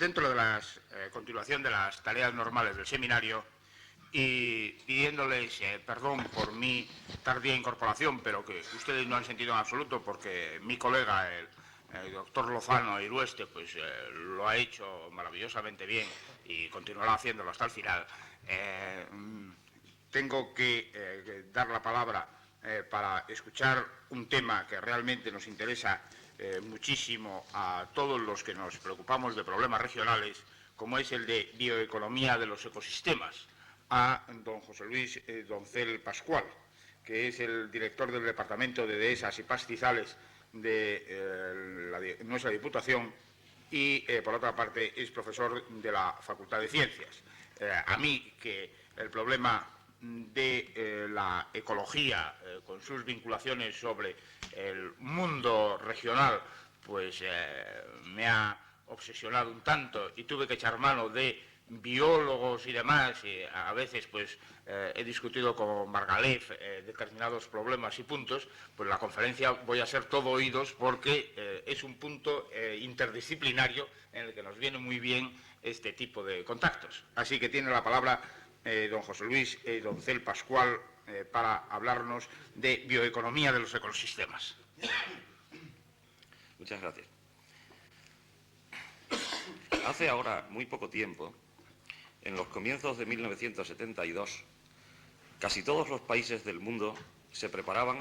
dentro de la continuación de las tareas normales del seminario y pidiéndoles perdón por mi tardía incorporación, pero que ustedes no han sentido en absoluto, porque mi colega, el doctor Lozano Irueste, pues lo ha hecho maravillosamente bien y continuará haciéndolo hasta el final. Tengo que dar la palabra para escuchar un tema que realmente nos interesa muchísimo a todos los que nos preocupamos de problemas regionales, como es el de bioeconomía de los ecosistemas, a don José Luis Doncel Pascual, que es el director del Departamento de Dehesas y Pastizales de nuestra Diputación y, por otra parte, es profesor de la Facultad de Ciencias. A mí, que el problema de la ecología, con sus vinculaciones sobre el mundo regional, pues me ha obsesionado un tanto y tuve que echar mano de biólogos y demás, y a veces pues he discutido con Margalef determinados problemas y puntos. Pues la conferencia voy a ser todo oídos, porque es un punto interdisciplinario en el que nos viene muy bien este tipo de contactos. Así que tiene la palabra don José Luis Doncel Pascual para hablarnos de bioeconomía de los ecosistemas. Muchas gracias. Hace ahora muy poco tiempo, en los comienzos de 1972, casi todos los países del mundo se preparaban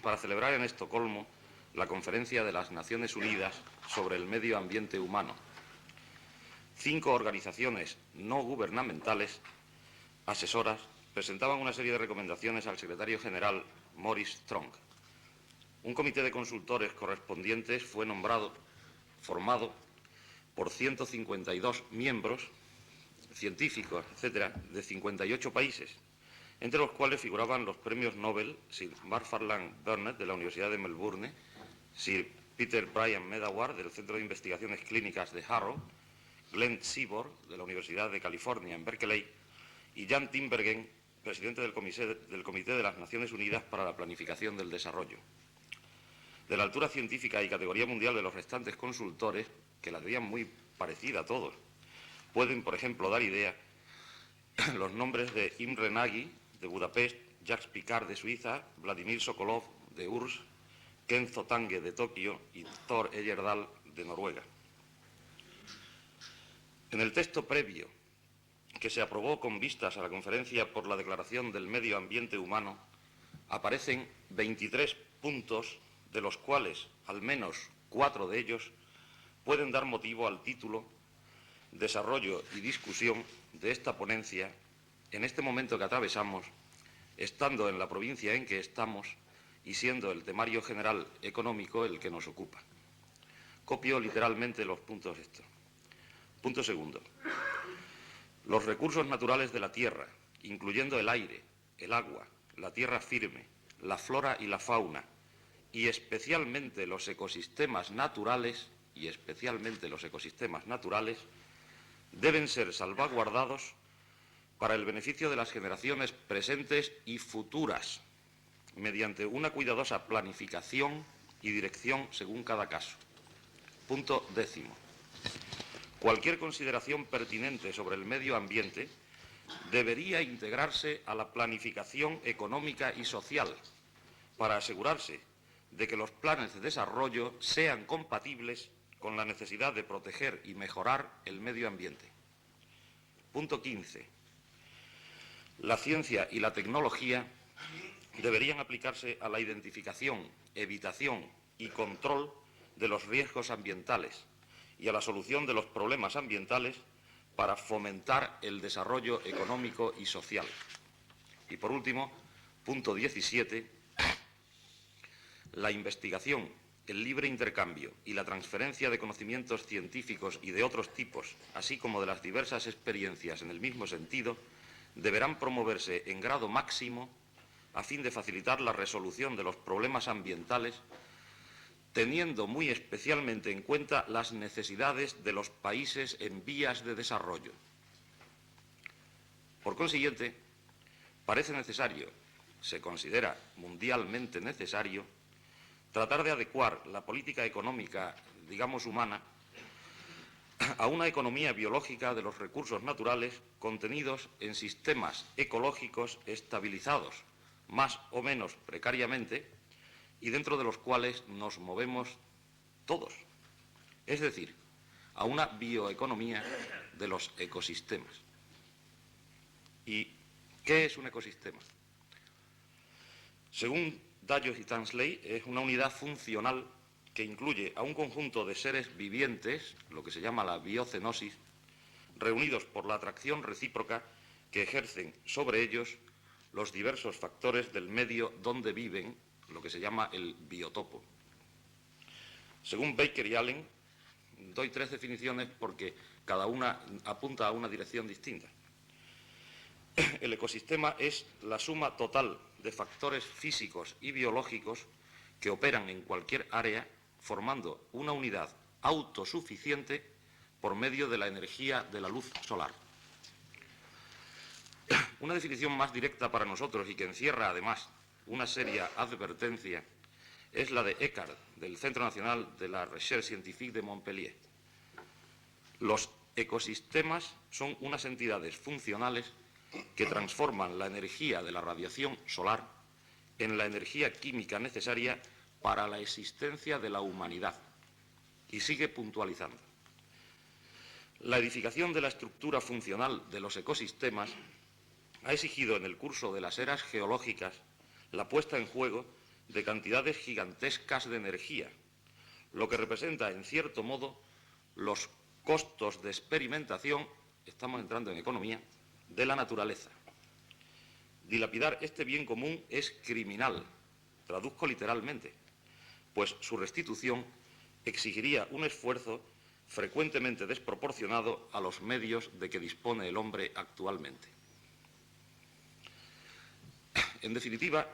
para celebrar en Estocolmo la Conferencia de las Naciones Unidas sobre el Medio Ambiente Humano. 5 organizaciones no gubernamentales asesoras presentaban una serie de recomendaciones al secretario general Maurice Strong. Un comité de consultores correspondientes fue formado por 152 miembros científicos, etcétera, de 58 países, entre los cuales figuraban los premios Nobel Sir Macfarlane Burnet de la Universidad de Melbourne, Sir Peter Bryan Medawar del Centro de Investigaciones Clínicas de Harrow, Glenn Seaborg de la Universidad de California en Berkeley y Jan Tinbergen, presidente del Comité de las Naciones Unidas para la Planificación del Desarrollo. De la altura científica y categoría mundial de los restantes consultores, que la tenían muy parecida a todos, pueden, por ejemplo, dar idea los nombres de Imre Nagy, de Budapest, Jacques Picard, de Suiza, Vladimir Sokolov, de URSS, Kenzo Tange, de Tokio, y Thor Heyerdahl, de Noruega. En el texto previo, que se aprobó con vistas a la Conferencia por la Declaración del Medio Ambiente Humano, aparecen 23 puntos, de los cuales al menos 4 de ellos pueden dar motivo al título Desarrollo y discusión de esta ponencia en este momento que atravesamos, estando en la provincia en que estamos y siendo el temario general económico el que nos ocupa. Copio literalmente los puntos estos. Punto segundo. Los recursos naturales de la tierra, incluyendo el aire, el agua, la tierra firme, la flora y la fauna, y especialmente los ecosistemas naturales, deben ser salvaguardados para el beneficio de las generaciones presentes y futuras, mediante una cuidadosa planificación y dirección según cada caso. Punto décimo. Cualquier consideración pertinente sobre el medio ambiente debería integrarse a la planificación económica y social para asegurarse de que los planes de desarrollo sean compatibles con la necesidad de proteger y mejorar el medio ambiente. Punto 15. La ciencia y la tecnología deberían aplicarse a la identificación, evitación y control de los riesgos ambientales y a la solución de los problemas ambientales para fomentar el desarrollo económico y social. Y por último, punto 17. La investigación, el libre intercambio y la transferencia de conocimientos científicos y de otros tipos, así como de las diversas experiencias en el mismo sentido, deberán promoverse en grado máximo a fin de facilitar la resolución de los problemas ambientales, teniendo muy especialmente en cuenta las necesidades de los países en vías de desarrollo. Por consiguiente, parece necesario, se considera mundialmente necesario, tratar de adecuar la política económica, digamos humana, a una economía biológica de los recursos naturales contenidos en sistemas ecológicos estabilizados, más o menos precariamente, y dentro de los cuales nos movemos todos. Es decir, a una bioeconomía de los ecosistemas. ¿Y qué es un ecosistema? Según Dallos y Tansley, es una unidad funcional que incluye a un conjunto de seres vivientes, lo que se llama la biocenosis, reunidos por la atracción recíproca que ejercen sobre ellos los diversos factores del medio donde viven, lo que se llama el biotopo. Según Baker y Allen, doy 3 definiciones porque cada una apunta a una dirección distinta. El ecosistema es la suma total de factores físicos y biológicos que operan en cualquier área, formando una unidad autosuficiente por medio de la energía de la luz solar. Una definición más directa para nosotros y que encierra además una seria advertencia es la de Eckart, del Centro Nacional de la Recherche Scientifique de Montpellier. Los ecosistemas son unas entidades funcionales que transforman la energía de la radiación solar en la energía química necesaria para la existencia de la humanidad. Y sigue puntualizando. La edificación de la estructura funcional de los ecosistemas ha exigido en el curso de las eras geológicas la puesta en juego de cantidades gigantescas de energía, lo que representa, en cierto modo, los costos de experimentación, estamos entrando en economía, de la naturaleza. Dilapidar este bien común es criminal, traduzco literalmente, pues su restitución exigiría un esfuerzo frecuentemente desproporcionado a los medios de que dispone el hombre actualmente. En definitiva,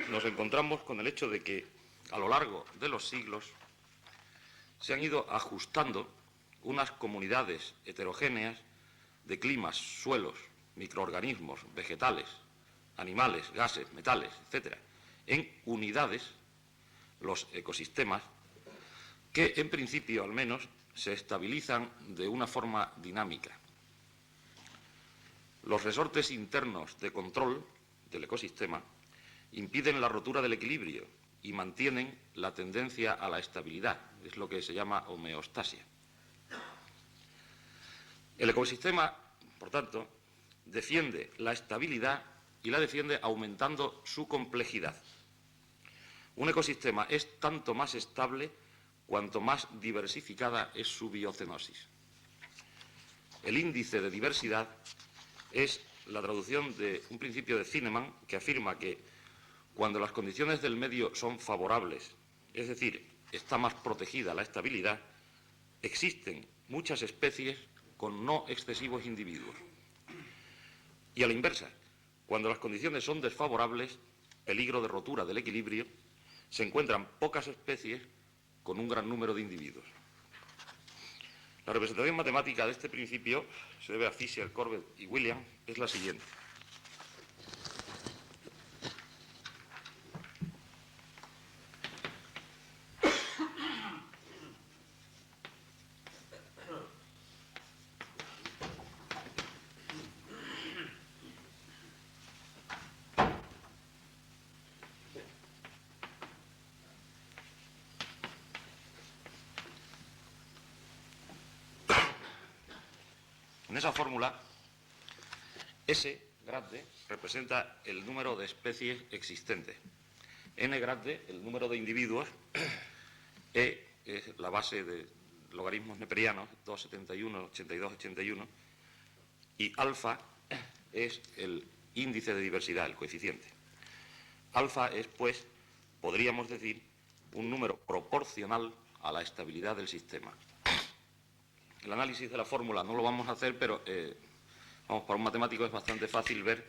nos encontramos con el hecho de que a lo largo de los siglos se han ido ajustando unas comunidades heterogéneas de climas, suelos, microorganismos, vegetales, animales, gases, metales, etc., en unidades, los ecosistemas, que en principio al menos se estabilizan de una forma dinámica. Los resortes internos de control del ecosistema impiden la rotura del equilibrio y mantienen la tendencia a la estabilidad, es lo que se llama homeostasia. El ecosistema, por tanto, defiende la estabilidad y la defiende aumentando su complejidad. Un ecosistema es tanto más estable cuanto más diversificada es su biocenosis. El índice de diversidad es la traducción de un principio de Zinnemann que afirma que cuando las condiciones del medio son favorables, es decir, está más protegida la estabilidad, existen muchas especies con no excesivos individuos. Y a la inversa, cuando las condiciones son desfavorables, peligro de rotura del equilibrio, se encuentran pocas especies con un gran número de individuos. La representación matemática de este principio, se debe a Fisher, Corbett y Williams, es la siguiente. En esa fórmula, S grande representa el número de especies existentes, N grande el número de individuos, E es la base de logaritmos neperianos, 2,71, 82, 81, y alfa es el índice de diversidad, el coeficiente. Alfa es, pues, podríamos decir, un número proporcional a la estabilidad del sistema. El análisis de la fórmula no lo vamos a hacer, pero para un matemático es bastante fácil ver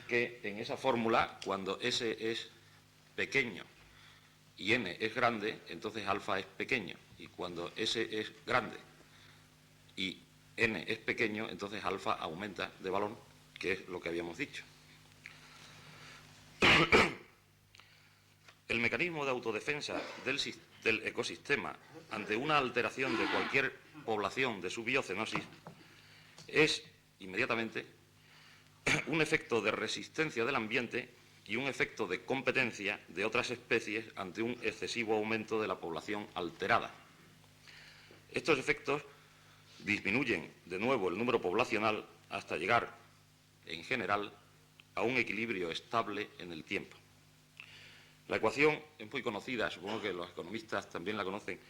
que en esa fórmula, cuando S es pequeño y N es grande, entonces alfa es pequeño. Y cuando S es grande y N es pequeño, entonces alfa aumenta de valor, que es lo que habíamos dicho. El mecanismo de autodefensa del ecosistema ante una alteración de cualquier población de su biocenosis es inmediatamente un efecto de resistencia del ambiente y un efecto de competencia de otras especies ante un excesivo aumento de la población alterada. Estos efectos disminuyen de nuevo el número poblacional hasta llegar, en general, a un equilibrio estable en el tiempo. La ecuación es muy conocida, supongo que los economistas también la conocen,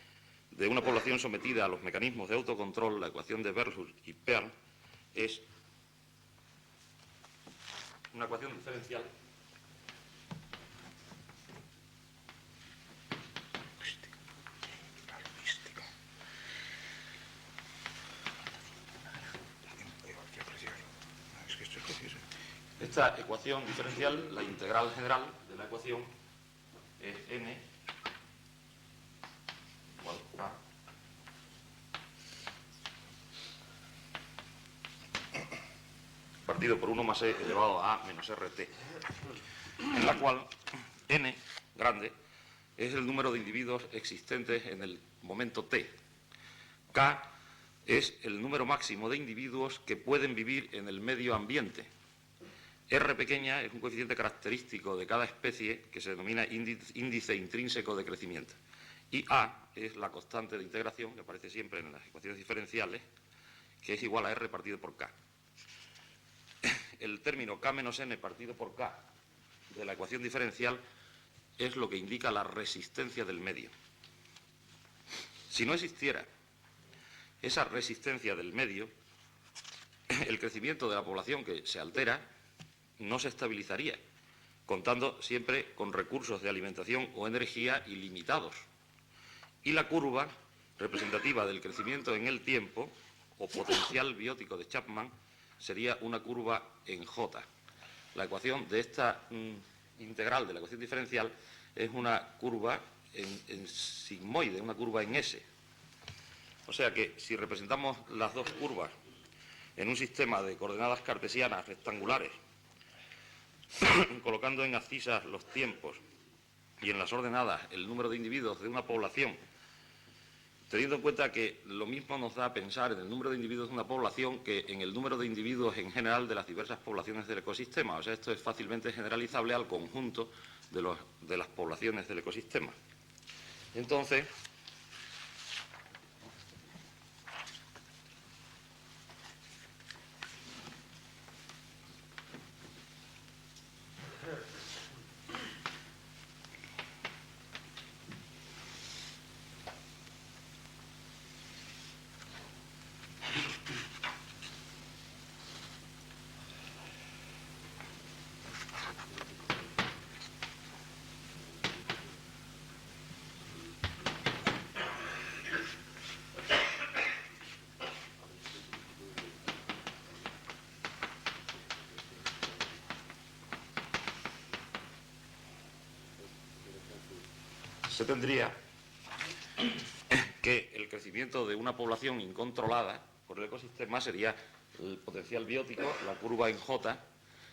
de una población sometida a los mecanismos de autocontrol. La ecuación de Berlus y Pearl es una ecuación diferencial Esta ecuación diferencial, la integral general de la ecuación, es n igual a partido por 1 más e elevado a a menos rt, en la cual n grande es el número de individuos existentes en el momento t. K es el número máximo de individuos que pueden vivir en el medio ambiente. R pequeña es un coeficiente característico de cada especie que se denomina índice intrínseco de crecimiento. Y A es la constante de integración que aparece siempre en las ecuaciones diferenciales, que es igual a R partido por K. El término K menos N partido por K de la ecuación diferencial es lo que indica la resistencia del medio. Si no existiera esa resistencia del medio, el crecimiento de la población que se altera no se estabilizaría, contando siempre con recursos de alimentación o energía ilimitados. Y la curva representativa del crecimiento en el tiempo, o potencial biótico de Chapman, sería una curva en J. La ecuación de esta integral de la ecuación diferencial es una curva en sigmoide, una curva en S. O sea que si representamos las dos curvas en un sistema de coordenadas cartesianas rectangulares, colocando en abscisas los tiempos y en las ordenadas el número de individuos de una población, teniendo en cuenta que lo mismo nos da a pensar en el número de individuos de una población que en el número de individuos en general de las diversas poblaciones del ecosistema. O sea, esto es fácilmente generalizable al conjunto de las poblaciones del ecosistema. Entonces, se tendría que el crecimiento de una población incontrolada por el ecosistema sería el potencial biótico, la curva en J,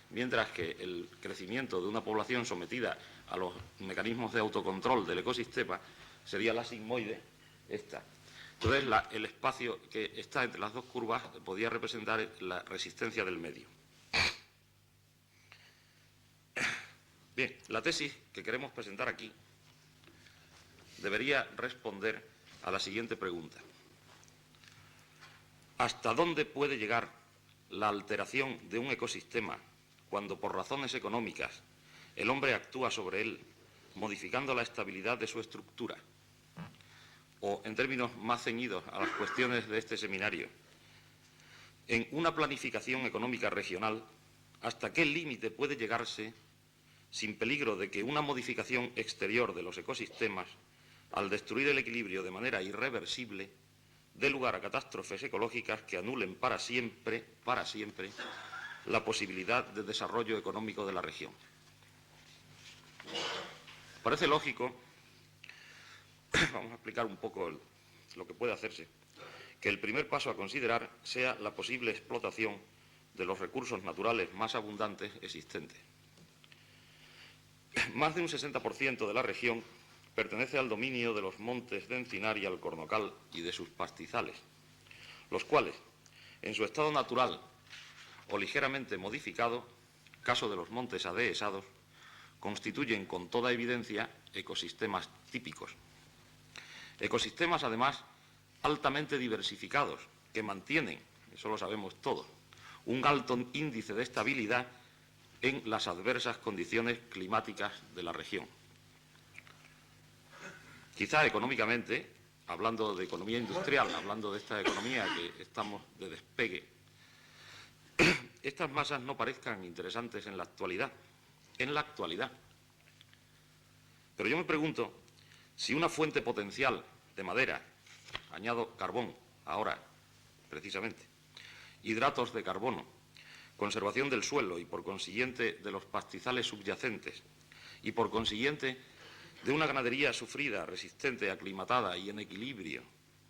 mientras que el crecimiento de una población sometida a los mecanismos de autocontrol del ecosistema sería la sigmoide, esta. Entonces, el espacio que está entre las dos curvas podría representar la resistencia del medio. Bien, la tesis que queremos presentar aquí debería responder a la siguiente pregunta. ¿Hasta dónde puede llegar la alteración de un ecosistema cuando por razones económicas el hombre actúa sobre él, modificando la estabilidad de su estructura? O, en términos más ceñidos a las cuestiones de este seminario, en una planificación económica regional, ¿hasta qué límite puede llegarse sin peligro de que una modificación exterior de los ecosistemas, al destruir el equilibrio de manera irreversible, dé lugar a catástrofes ecológicas que anulen para siempre, la posibilidad de desarrollo económico de la región? Parece lógico, vamos a explicar un poco lo que puede hacerse, que el primer paso a considerar sea la posible explotación de los recursos naturales más abundantes existentes. Más de un 60% de la región pertenece al dominio de los montes de encinar y alcornocal y de sus pastizales. los cuales, en su estado natural o ligeramente modificado, caso de los montes adehesados, constituyen con toda evidencia ecosistemas típicos. Ecosistemas, además, altamente diversificados, que mantienen, eso lo sabemos todos, un alto índice de estabilidad en las adversas condiciones climáticas de la región. Quizá económicamente, hablando de economía industrial, hablando de esta economía que estamos de despegue, estas masas no parezcan interesantes en la actualidad. Pero yo me pregunto si una fuente potencial de madera, añado carbón, ahora precisamente, hidratos de carbono, conservación del suelo y por consiguiente de los pastizales subyacentes y por consiguiente de una ganadería sufrida, resistente, aclimatada y en equilibrio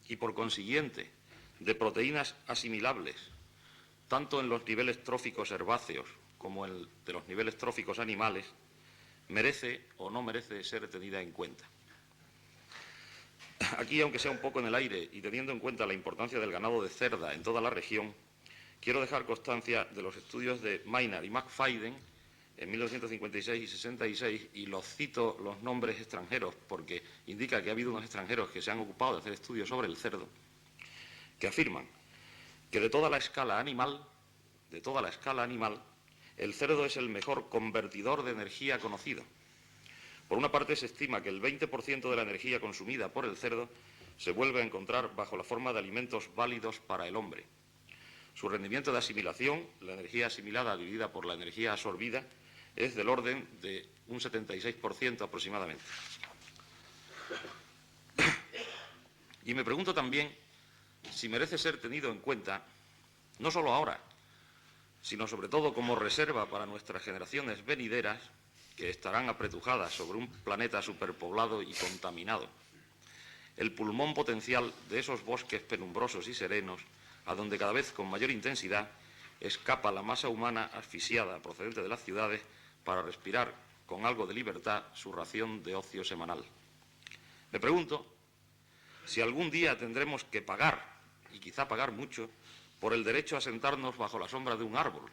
y por consiguiente de proteínas asimilables tanto en los niveles tróficos herbáceos como en de los niveles tróficos animales, merece o no merece ser tenida en cuenta. Aquí, aunque sea un poco en el aire y teniendo en cuenta la importancia del ganado de cerda en toda la región, quiero dejar constancia de los estudios de Maynard y McFadden en 1956 y 66, y los cito los nombres extranjeros porque indica que ha habido unos extranjeros que se han ocupado de hacer estudios sobre el cerdo, que afirman que de toda la escala animal, el cerdo es el mejor convertidor de energía conocido. Por una parte, se estima que el 20% de la energía consumida por el cerdo se vuelve a encontrar bajo la forma de alimentos válidos para el hombre. Su rendimiento de asimilación, la energía asimilada dividida por la energía absorbida, es del orden de un 76% aproximadamente. Y me pregunto también si merece ser tenido en cuenta, no solo ahora, sino sobre todo como reserva para nuestras generaciones venideras, que estarán apretujadas sobre un planeta superpoblado y contaminado, el pulmón potencial de esos bosques penumbrosos y serenos, a donde cada vez con mayor intensidad escapa la masa humana asfixiada procedente de las ciudades para respirar con algo de libertad su ración de ocio semanal. Me pregunto si algún día tendremos que pagar, y quizá pagar mucho, por el derecho a sentarnos bajo la sombra de un árbol.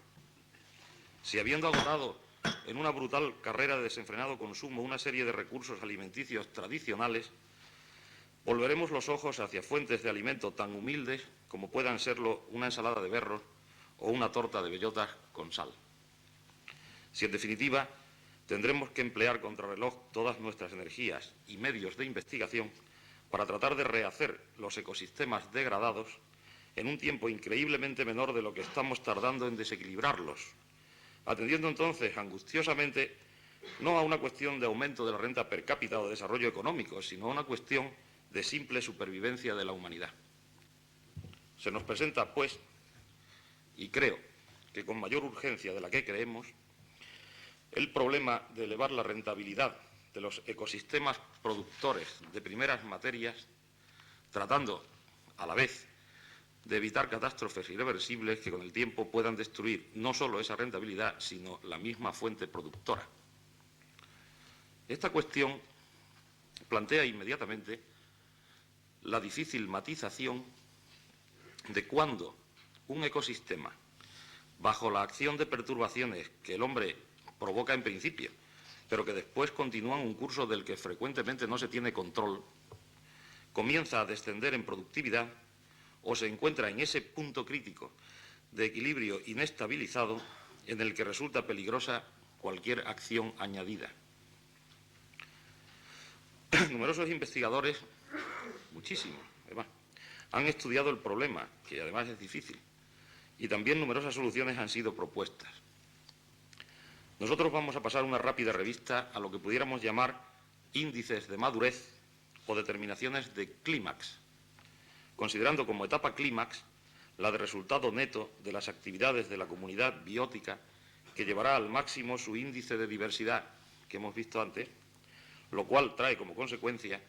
Si habiendo agotado en una brutal carrera de desenfrenado consumo una serie de recursos alimenticios tradicionales, volveremos los ojos hacia fuentes de alimento tan humildes como puedan serlo una ensalada de berros o una torta de bellotas con sal. Si en definitiva tendremos que emplear contrarreloj todas nuestras energías y medios de investigación para tratar de rehacer los ecosistemas degradados en un tiempo increíblemente menor de lo que estamos tardando en desequilibrarlos, atendiendo entonces angustiosamente no a una cuestión de aumento de la renta per cápita o de desarrollo económico, sino a una cuestión de simple supervivencia de la humanidad. Se nos presenta, pues, y creo que con mayor urgencia de la que creemos, el problema de elevar la rentabilidad de los ecosistemas productores de primeras materias, tratando a la vez de evitar catástrofes irreversibles que con el tiempo puedan destruir no solo esa rentabilidad, sino la misma fuente productora. Esta cuestión plantea inmediatamente la difícil matización de cuándo un ecosistema, bajo la acción de perturbaciones que el hombre provoca en principio, pero que después continúan un curso del que frecuentemente no se tiene control, comienza a descender en productividad o se encuentra en ese punto crítico de equilibrio inestabilizado en el que resulta peligrosa cualquier acción añadida. Numerosos investigadores, muchísimos además, han estudiado el problema, que además es difícil, y también numerosas soluciones han sido propuestas. Nosotros vamos a pasar una rápida revista a lo que pudiéramos llamar índices de madurez o determinaciones de clímax, considerando como etapa clímax la de resultado neto de las actividades de la comunidad biótica que llevará al máximo su índice de diversidad que hemos visto antes, lo cual trae como consecuencia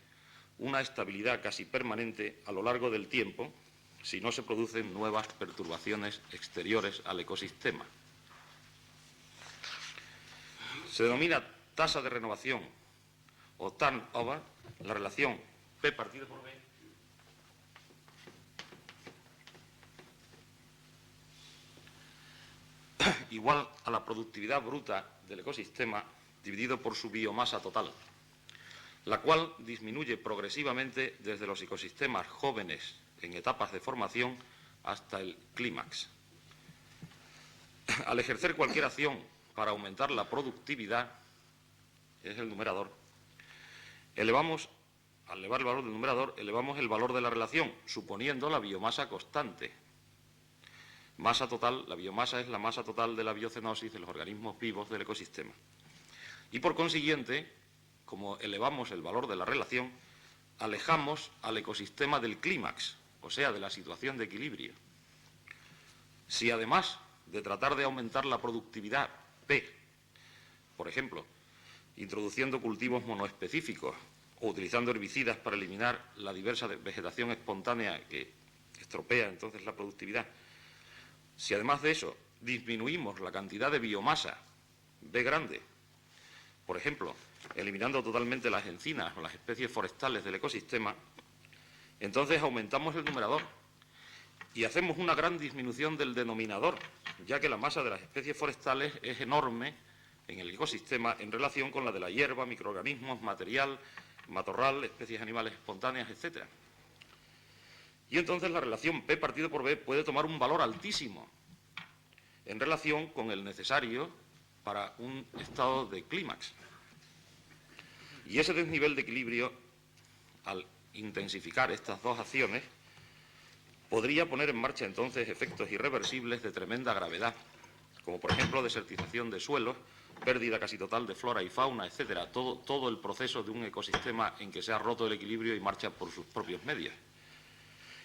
una estabilidad casi permanente a lo largo del tiempo si no se producen nuevas perturbaciones exteriores al ecosistema. Se denomina tasa de renovación o turnover la relación P partido por B igual a la productividad bruta del ecosistema dividido por su biomasa total, la cual disminuye progresivamente desde los ecosistemas jóvenes en etapas de formación hasta el clímax. Al ejercer cualquier acción para aumentar la productividad, es el numerador, al elevar el valor del numerador, elevamos el valor de la relación, suponiendo la biomasa constante. Masa total, la biomasa es la masa total de la biocenosis de los organismos vivos del ecosistema. Y por consiguiente, como elevamos el valor de la relación, alejamos al ecosistema del clímax, o sea, de la situación de equilibrio. Si además de tratar de aumentar la productividad P, por ejemplo, introduciendo cultivos monoespecíficos o utilizando herbicidas para eliminar la diversa vegetación espontánea que estropea entonces la productividad, si además de eso disminuimos la cantidad de biomasa B grande, por ejemplo, eliminando totalmente las encinas o las especies forestales del ecosistema, entonces aumentamos el numerador y hacemos una gran disminución del denominador, ya que la masa de las especies forestales es enorme en el ecosistema en relación con la de la hierba, microorganismos, material, matorral, especies animales espontáneas, etc. Y entonces la relación P partido por B puede tomar un valor altísimo en relación con el necesario para un estado de clímax. Y ese desnivel de equilibrio, al intensificar estas dos acciones, podría poner en marcha entonces efectos irreversibles de tremenda gravedad, como por ejemplo desertización de suelos, pérdida casi total de flora y fauna, etcétera, todo el proceso de un ecosistema en que se ha roto el equilibrio y marcha por sus propios medios.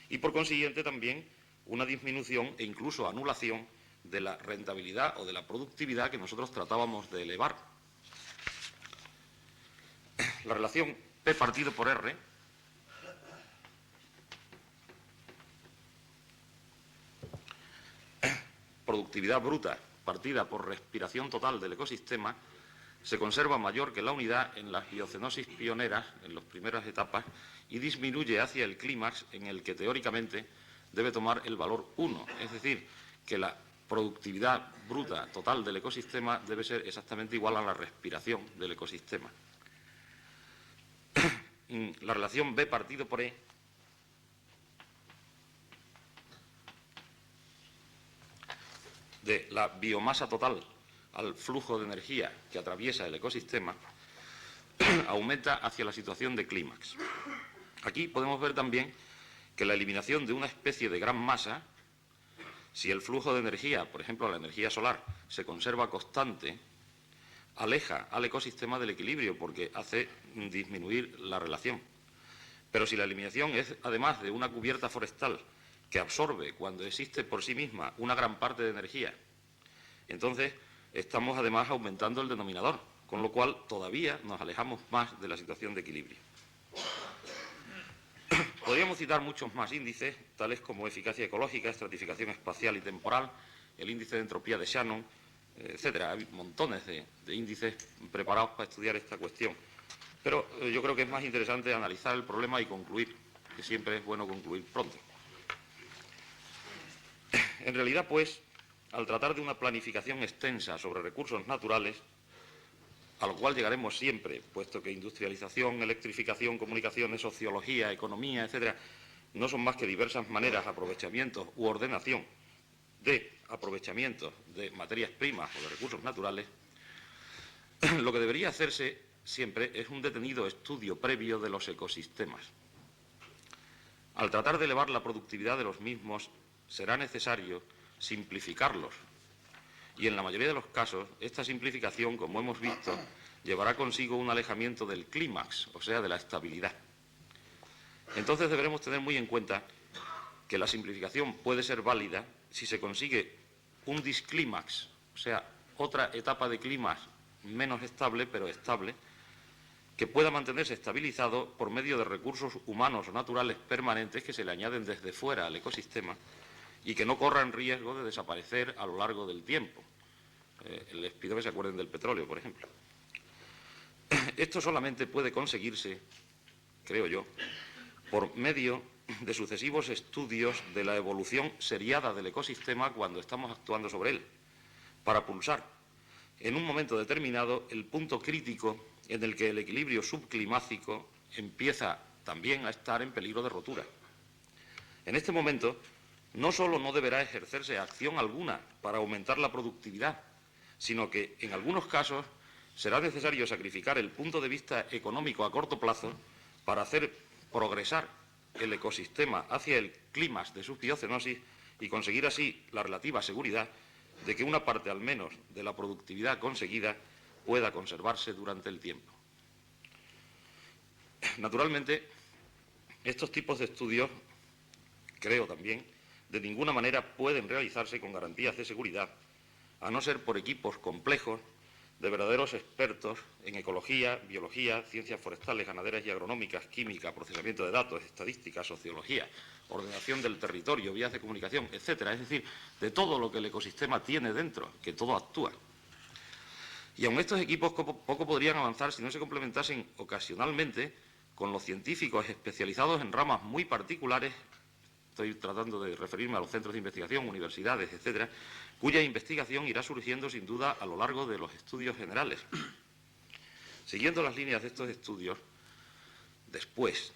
Y por consiguiente también una disminución e incluso anulación de la rentabilidad o de la productividad que nosotros tratábamos de elevar. La relación P partido por R productividad bruta partida por respiración total del ecosistema se conserva mayor que la unidad en las biocenosis pioneras, en las primeras etapas, y disminuye hacia el clímax en el que teóricamente debe tomar el valor 1, es decir, que la productividad bruta total del ecosistema debe ser exactamente igual a la respiración del ecosistema. La relación B partido por E de la biomasa total al flujo de energía que atraviesa el ecosistema aumenta hacia la situación de clímax. Aquí podemos ver también que la eliminación de una especie de gran masa, si el flujo de energía, por ejemplo la energía solar, se conserva constante, aleja al ecosistema del equilibrio porque hace disminuir la relación. Pero si la eliminación es además de una cubierta forestal que absorbe cuando existe por sí misma una gran parte de energía, entonces estamos además aumentando el denominador, con lo cual todavía nos alejamos más de la situación de equilibrio. Podríamos citar muchos más índices, tales como eficacia ecológica, estratificación espacial y temporal, el índice de entropía de Shannon, etcétera. Hay montones de índices preparados para estudiar esta cuestión. Pero yo creo que es más interesante analizar el problema y concluir, que siempre es bueno concluir pronto. En realidad, pues, al tratar de una planificación extensa sobre recursos naturales, a lo cual llegaremos siempre, puesto que industrialización, electrificación, comunicaciones, sociología, economía, etcétera, no son más que diversas maneras, aprovechamientos u ordenación de aprovechamientos de materias primas o de recursos naturales, lo que debería hacerse siempre es un detenido estudio previo de los ecosistemas. Al tratar de elevar la productividad de los mismos, será necesario simplificarlos. Y en la mayoría de los casos, esta simplificación, como hemos visto, llevará consigo un alejamiento del clímax, o sea, de la estabilidad. Entonces deberemos tener muy en cuenta que la simplificación puede ser válida si se consigue un disclímax, o sea, otra etapa de clímax menos estable, pero estable, que pueda mantenerse estabilizado por medio de recursos humanos o naturales permanentes que se le añaden desde fuera al ecosistema y que no corran riesgo de desaparecer a lo largo del tiempo. Les pido que se acuerden del petróleo, por ejemplo. Esto solamente puede conseguirse, creo yo, por medio de sucesivos estudios de la evolución seriada del ecosistema cuando estamos actuando sobre él. para pulsar en un momento determinado el punto crítico en el que el equilibrio subclimático empieza también a estar en peligro de rotura. En este momento, no solo no deberá ejercerse acción alguna para aumentar la productividad, sino que, en algunos casos, será necesario sacrificar el punto de vista económico a corto plazo para hacer progresar el ecosistema hacia el clímax de su biocenosis y conseguir así la relativa seguridad de que una parte al menos de la productividad conseguida pueda conservarse durante el tiempo. Naturalmente, estos tipos de estudios, creo también, de ninguna manera pueden realizarse con garantías de seguridad, a no ser por equipos complejos de verdaderos expertos en ecología, biología, ciencias forestales, ganaderas y agronómicas, química, procesamiento de datos, estadística, sociología, ordenación del territorio, vías de comunicación, etcétera. Es decir, de todo lo que el ecosistema tiene dentro, que todo actúa. Y aun estos equipos poco podrían avanzar si no se complementasen ocasionalmente con los científicos especializados en ramas muy particulares. Estoy tratando de referirme a los centros de investigación, universidades, etcétera, cuya investigación irá surgiendo sin duda a lo largo de los estudios generales. Siguiendo las líneas de estos estudios, después,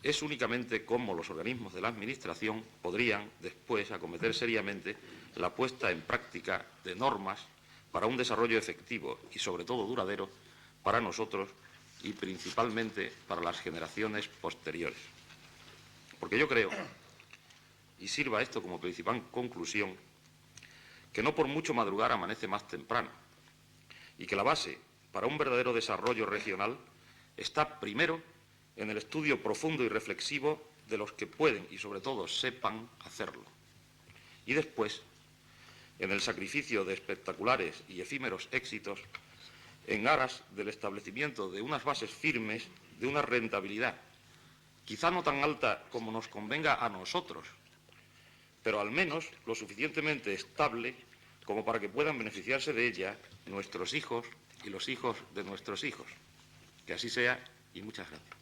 es únicamente cómo los organismos de la Administración podrían después acometer seriamente la puesta en práctica de normas para un desarrollo efectivo y sobre todo duradero para nosotros y principalmente para las generaciones posteriores. Porque yo creo, y sirva esto como principal conclusión, que no por mucho madrugar amanece más temprano y que la base para un verdadero desarrollo regional está primero en el estudio profundo y reflexivo de los que pueden y sobre todo sepan hacerlo, y después en el sacrificio de espectaculares y efímeros éxitos en aras del establecimiento de unas bases firmes de una rentabilidad, quizá no tan alta como nos convenga a nosotros, pero al menos lo suficientemente estable como para que puedan beneficiarse de ella nuestros hijos y los hijos de nuestros hijos. Que así sea y muchas gracias.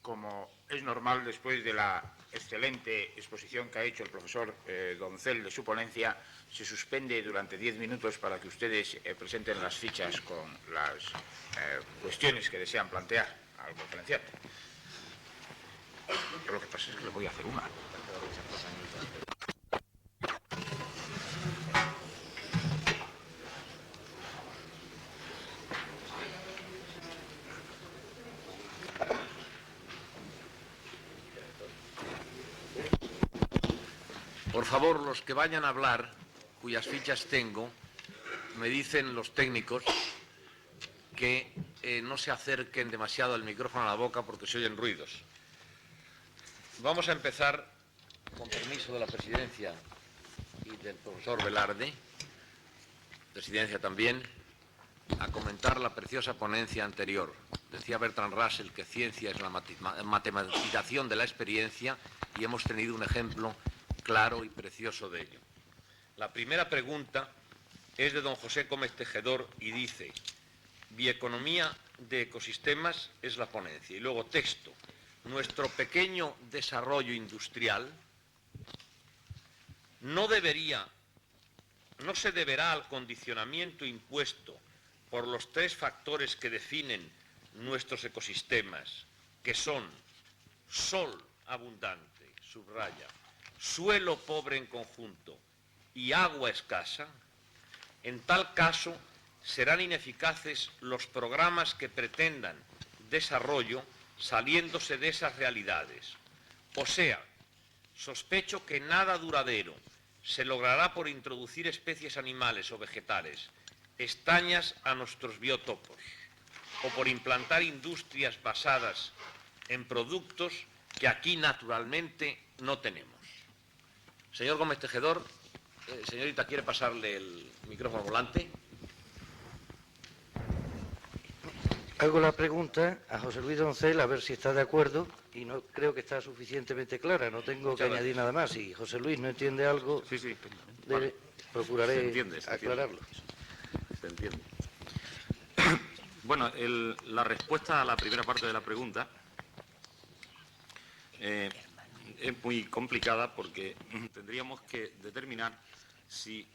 Como es normal, después de la excelente exposición que ha hecho el profesor Doncel de su ponencia, se suspende durante 10 minutos para que ustedes presenten las fichas con las cuestiones que desean plantear al conferenciante. Yo lo que pasa es que le voy a hacer una. Por favor, los que vayan a hablar, cuyas fichas tengo, me dicen los técnicos que no se acerquen demasiado el micrófono a la boca porque se oyen ruidos. Vamos a empezar, con permiso de la presidencia y del profesor Velarde, presidencia también, a comentar la preciosa ponencia anterior. Decía Bertrand Russell que ciencia es la matematización de la experiencia y hemos tenido un ejemplo claro y precioso de ello. La primera pregunta es de don José Gómez Tejedor y dice: bioeconomía de ecosistemas es la ponencia. Y luego texto: nuestro pequeño desarrollo industrial no se deberá al condicionamiento impuesto por los 3 factores que definen nuestros ecosistemas, que son sol abundante, subraya, suelo pobre en conjunto y agua escasa. En tal caso, serán ineficaces los programas que pretendan desarrollo saliéndose de esas realidades. O sea, sospecho que nada duradero se logrará por introducir especies animales o vegetales extrañas a nuestros biotopos o por implantar industrias basadas en productos que aquí naturalmente no tenemos. Señor Gómez Tejedor, señorita, ¿quiere pasarle el micrófono volante? Hago la pregunta a José Luis Doncel a ver si está de acuerdo y no creo que está suficientemente clara, no tengo que añadir nada más. Si José Luis no entiende algo, Sí. procuraré Se entiende. aclararlo. Se entiende. Bueno, la respuesta a la primera parte de la pregunta es muy complicada porque tendríamos que determinar si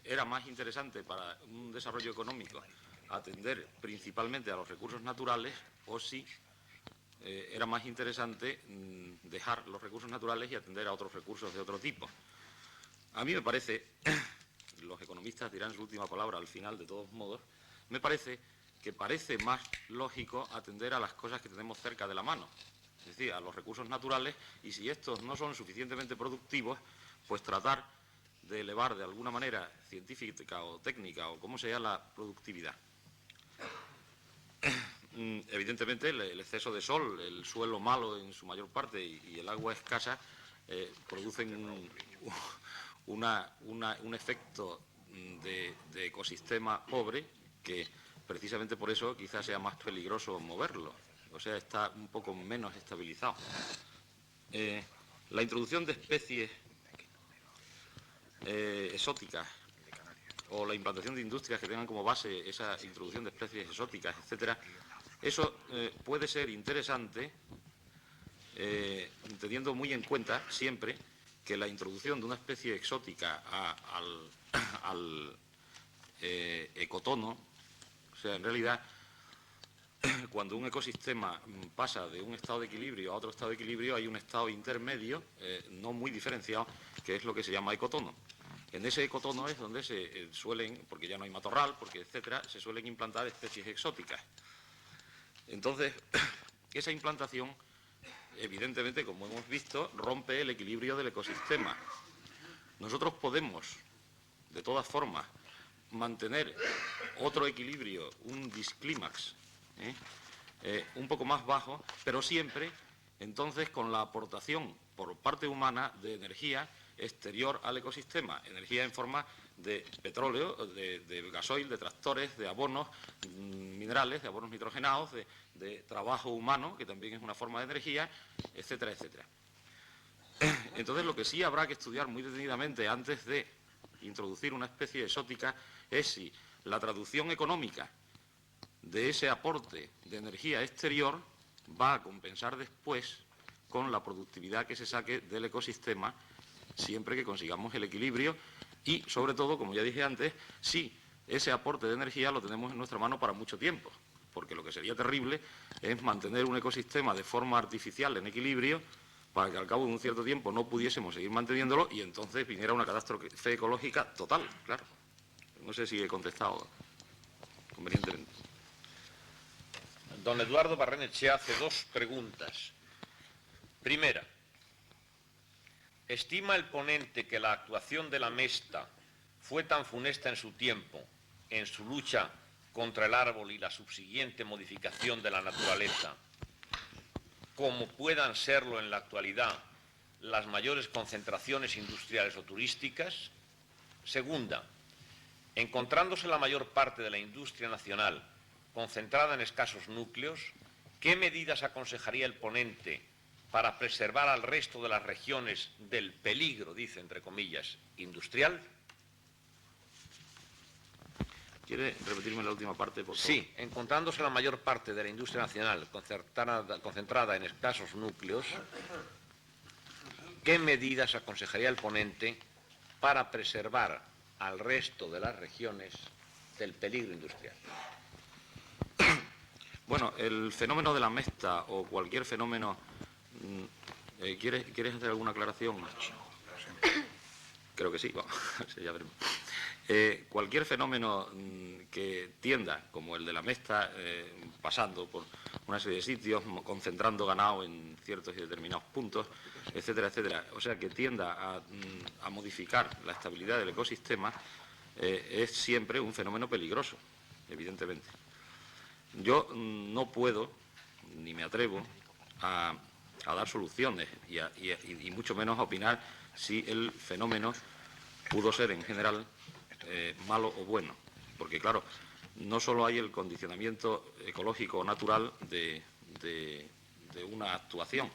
era más interesante para un desarrollo económico atender principalmente a los recursos naturales o si era más interesante dejar los recursos naturales y atender a otros recursos de otro tipo. A mí me parece, los economistas dirán su última palabra al final de todos modos, me parece que parece más lógico atender a las cosas que tenemos cerca de la mano, es decir, a los recursos naturales, y si estos no son suficientemente productivos, pues tratar de elevar de alguna manera científica o técnica o como sea la productividad. Evidentemente el exceso de sol, el suelo malo en su mayor parte y el agua escasa producen un efecto de ecosistema pobre que precisamente por eso quizás sea más peligroso moverlo, o sea, está un poco menos estabilizado. La introducción de especies exóticas o la implantación de industrias que tengan como base esa introducción de especies exóticas, etcétera, eso puede ser interesante teniendo muy en cuenta siempre que la introducción de una especie exótica al ecotono, o sea, en realidad, cuando un ecosistema pasa de un estado de equilibrio a otro estado de equilibrio, hay un estado intermedio, no muy diferenciado, que es lo que se llama ecotono. En ese ecotono es donde se suelen, porque ya no hay matorral, porque etcétera, se suelen implantar especies exóticas. Entonces, esa implantación, evidentemente, como hemos visto, rompe el equilibrio del ecosistema. Nosotros podemos, de todas formas, mantener otro equilibrio, un disclímax, un poco más bajo, pero siempre, entonces, con la aportación por parte humana de energía exterior al ecosistema, energía en forma de petróleo, de gasoil, de tractores, de abonos minerales, de abonos nitrogenados, de trabajo humano, que también es una forma de energía, etcétera, etcétera. Entonces, lo que sí habrá que estudiar muy detenidamente antes de introducir una especie exótica es si la traducción económica de ese aporte de energía exterior va a compensar después con la productividad que se saque del ecosistema, siempre que consigamos el equilibrio y, sobre todo, como ya dije antes, si ese aporte de energía lo tenemos en nuestra mano para mucho tiempo, porque lo que sería terrible es mantener un ecosistema de forma artificial en equilibrio para que al cabo de un cierto tiempo no pudiésemos seguir manteniéndolo y entonces viniera una catástrofe ecológica total, claro. No sé si he contestado convenientemente. Don Eduardo Barrenechea hace dos preguntas. Primera, ¿estima el ponente que la actuación de la Mesta fue tan funesta en su tiempo, en su lucha contra el árbol y la subsiguiente modificación de la naturaleza, como puedan serlo en la actualidad las mayores concentraciones industriales o turísticas? Segunda, encontrándose la mayor parte de la industria nacional concentrada en escasos núcleos, ¿qué medidas aconsejaría el ponente para preservar al resto de las regiones del peligro, dice entre comillas, industrial? ¿Quiere repetirme la última parte, por favor? Sí, encontrándose la mayor parte de la industria nacional concentrada en escasos núcleos, ¿qué medidas aconsejaría el ponente para preservar al resto de las regiones del peligro industrial? Bueno, el fenómeno de la Mesta o cualquier fenómeno... ¿Quieres hacer alguna aclaración? Creo que sí, vamos, sí, ya veremos. Cualquier fenómeno que tienda, como el de la Mesta, pasando por una serie de sitios, concentrando ganado en ciertos y determinados puntos, etcétera, etcétera, o sea, que tienda a modificar la estabilidad del ecosistema, es siempre un fenómeno peligroso, evidentemente. Yo no puedo, ni me atrevo, a dar soluciones y mucho menos a opinar si el fenómeno pudo ser en general malo o bueno, porque claro, no solo hay el condicionamiento ecológico o natural de una actuación,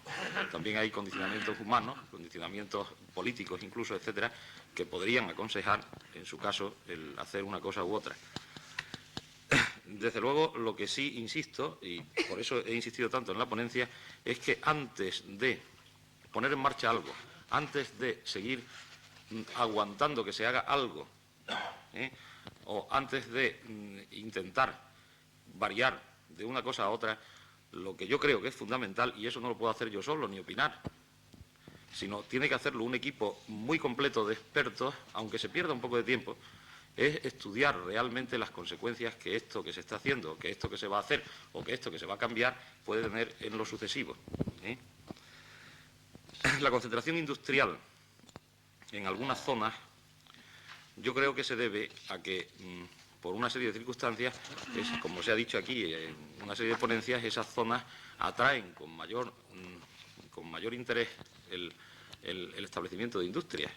también hay condicionamientos humanos, condicionamientos políticos incluso, etcétera, que podrían aconsejar, en su caso, el hacer una cosa u otra. Desde luego, lo que sí insisto, y por eso he insistido tanto en la ponencia, es que antes de poner en marcha algo, antes de seguir aguantando que se haga algo, o antes de intentar variar de una cosa a otra, lo que yo creo que es fundamental, y eso no lo puedo hacer yo solo ni opinar, sino tiene que hacerlo un equipo muy completo de expertos, aunque se pierda un poco de tiempo, es estudiar realmente las consecuencias que esto que se está haciendo, que esto que se va a hacer o que esto que se va a cambiar puede tener en lo sucesivo. La concentración industrial en algunas zonas yo creo que se debe a que, por una serie de circunstancias, como se ha dicho aquí en una serie de ponencias, esas zonas atraen con mayor interés el establecimiento de industrias.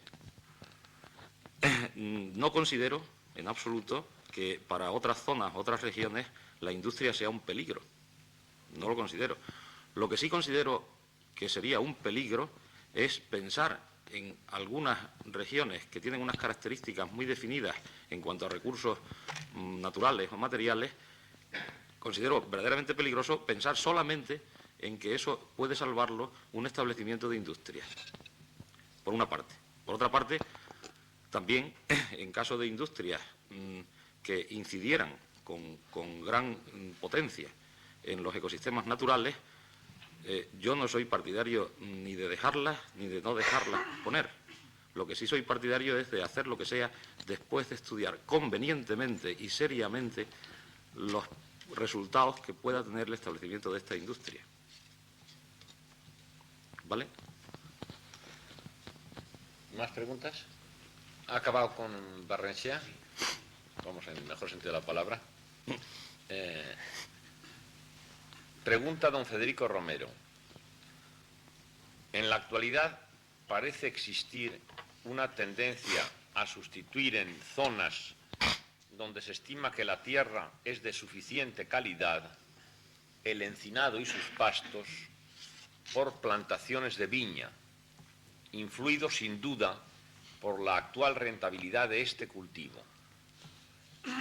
No considero en absoluto que para otras zonas, otras regiones, la industria sea un peligro. No lo considero. Lo que sí considero que sería un peligro es pensar en algunas regiones que tienen unas características muy definidas en cuanto a recursos naturales o materiales. Considero verdaderamente peligroso pensar solamente en que eso puede salvarlo un establecimiento de industrias, por una parte. Por otra parte, también, en caso de industrias que incidieran con gran potencia en los ecosistemas naturales, yo no soy partidario ni de dejarlas ni de no dejarlas poner. Lo que sí soy partidario es de hacer lo que sea después de estudiar convenientemente y seriamente los resultados que pueda tener el establecimiento de esta industria. ¿Vale? ¿Más preguntas? ¿Ha acabado con Barrenechea? Vamos, en el mejor sentido de la palabra. Pregunta don Federico Romero. En la actualidad parece existir una tendencia a sustituir en zonas donde se estima que la tierra es de suficiente calidad el encinado y sus pastos por plantaciones de viña, influido sin duda por la actual rentabilidad de este cultivo.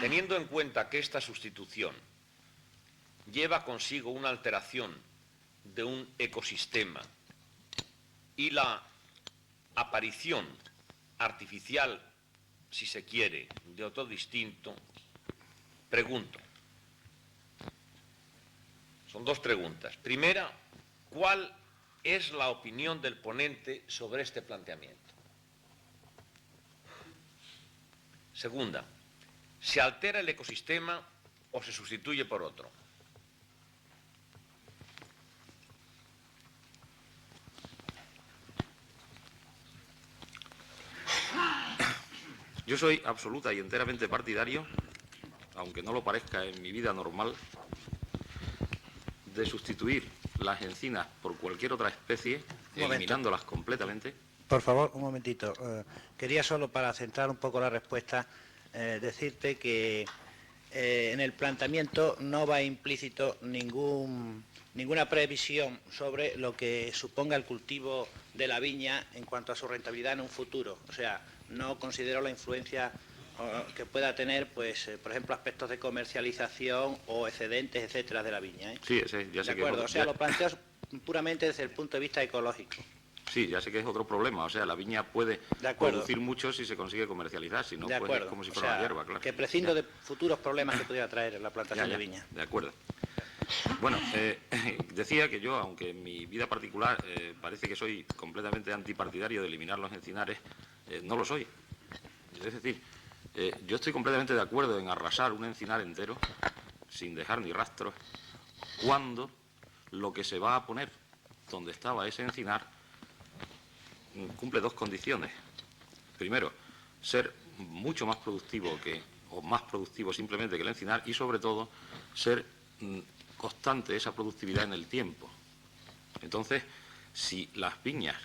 Teniendo en cuenta que esta sustitución lleva consigo una alteración de un ecosistema y la aparición artificial, si se quiere, de otro distinto, pregunto. Son dos preguntas. Primera, ¿cuál es la opinión del ponente sobre este planteamiento? Segunda, ¿se altera el ecosistema o se sustituye por otro? Yo soy absoluta y enteramente partidario, aunque no lo parezca en mi vida normal, de sustituir las encinas por cualquier otra especie, eliminándolas completamente. Por favor, un momentito. Quería solo, para centrar un poco la respuesta, decirte que en el planteamiento no va implícito ninguna previsión sobre lo que suponga el cultivo de la viña en cuanto a su rentabilidad en un futuro. O sea, no considero la influencia que pueda tener, pues, por ejemplo, aspectos de comercialización o excedentes, etcétera, de la viña. Sí, ese, ya sé de acuerdo, que... o sea, lo planteo puramente desde el punto de vista ecológico. Sí, ya sé que es otro problema. O sea, la viña puede producir mucho si se consigue comercializar, si no, pues es como si fuera una hierba, claro. Que prescindo de futuros problemas que pudiera traer la plantación de viña. De acuerdo. Bueno, decía que yo, aunque en mi vida particular parece que soy completamente antipartidario de eliminar los encinares, no lo soy. Es decir, yo estoy completamente de acuerdo en arrasar un encinar entero, sin dejar ni rastros, cuando lo que se va a poner donde estaba ese encinar cumple dos condiciones. Primero, ser mucho más productivo o más productivo simplemente que el encinar, y sobre todo ser constante esa productividad en el tiempo. Entonces, si las viñas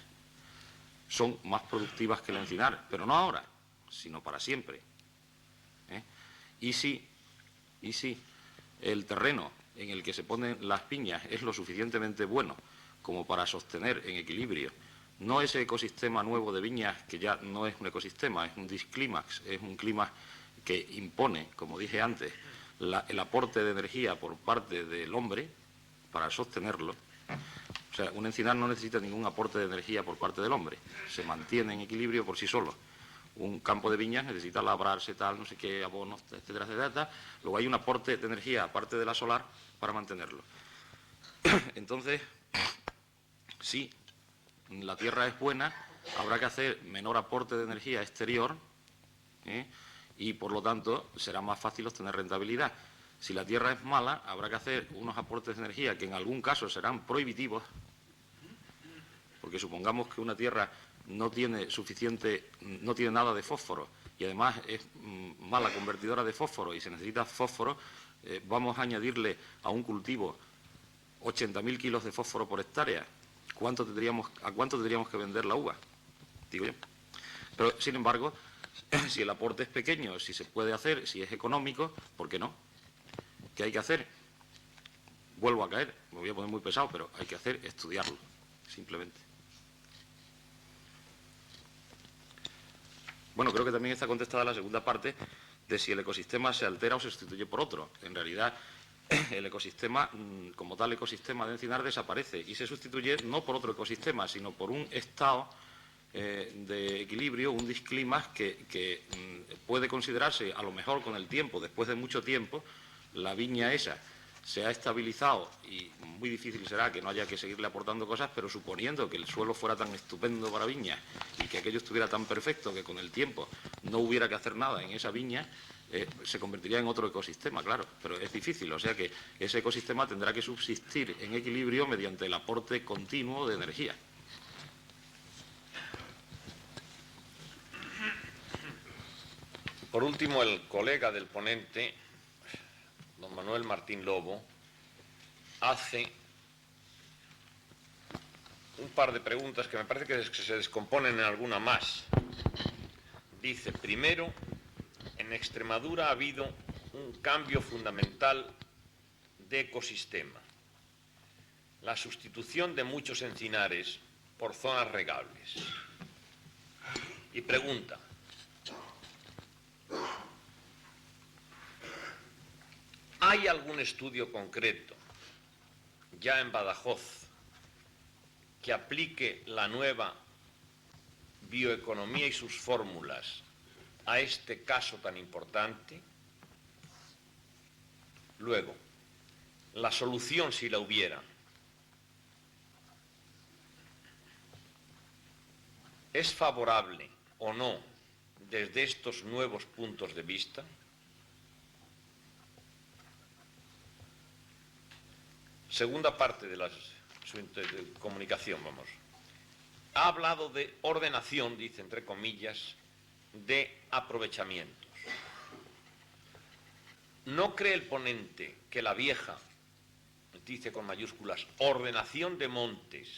son más productivas que el encinar, pero no ahora, sino para siempre, y si el terreno en el que se ponen las viñas es lo suficientemente bueno como para sostener en equilibrio no ese ecosistema nuevo de viñas, que ya no es un ecosistema, es un disclímax, es un clima que impone, como dije antes, el aporte de energía por parte del hombre para sostenerlo, O sea, un encinar no necesita ningún aporte de energía por parte del hombre, se mantiene en equilibrio por sí solo. Un campo de viñas necesita labrarse, tal, no sé qué, abonos, etcétera, etcétera, etcétera. Luego hay un aporte de energía, aparte de la solar, para mantenerlo. Entonces, si la tierra es buena, habrá que hacer menor aporte de energía exterior, y por lo tanto será más fácil obtener rentabilidad. Si la tierra es mala, habrá que hacer unos aportes de energía que en algún caso serán prohibitivos, porque supongamos que una tierra no tiene nada de fósforo y además es mala convertidora de fósforo y se necesita fósforo, vamos a añadirle a un cultivo 80.000 kilos de fósforo por hectárea. ¿A cuánto tendríamos que vender la uva? Digo yo. Pero, sin embargo, si el aporte es pequeño, si se puede hacer, si es económico, ¿por qué no? ¿Qué hay que hacer? Vuelvo a caer, me voy a poner muy pesado, pero hay que hacer estudiarlo, simplemente. Bueno, creo que también está contestada la segunda parte de si el ecosistema se altera o se sustituye por otro. En realidad, el ecosistema, como tal ecosistema de encinar, desaparece y se sustituye no por otro ecosistema, sino por un estado de equilibrio, un disclima que puede considerarse, a lo mejor con el tiempo, después de mucho tiempo, la viña esa se ha estabilizado y muy difícil será que no haya que seguirle aportando cosas, pero suponiendo que el suelo fuera tan estupendo para viña y que aquello estuviera tan perfecto que con el tiempo no hubiera que hacer nada en esa viña, se convertiría en otro ecosistema, claro, pero es difícil, o sea que ese ecosistema tendrá que subsistir en equilibrio mediante el aporte continuo de energía. Por último, el colega del ponente, don Manuel Martín Lobo, hace un par de preguntas que me parece que se descomponen en alguna más. Dice, primero, en Extremadura ha habido un cambio fundamental de ecosistema, la sustitución de muchos encinares por zonas regables. Y pregunta, ¿hay algún estudio concreto, ya en Badajoz, que aplique la nueva bioeconomía y sus fórmulas a este caso tan importante? Luego, la solución, si la hubiera, ¿es favorable o no desde estos nuevos puntos de vista? Segunda parte de su comunicación, vamos. Ha hablado de ordenación, dice entre comillas, de aprovechamientos. ¿No cree el ponente que la vieja, dice con mayúsculas, ordenación de montes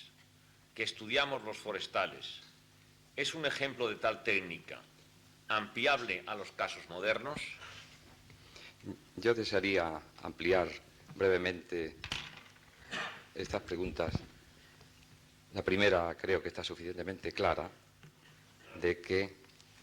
que estudiamos los forestales, es un ejemplo de tal técnica ampliable a los casos modernos? Yo desearía ampliar brevemente estas preguntas. La primera creo que está suficientemente clara de que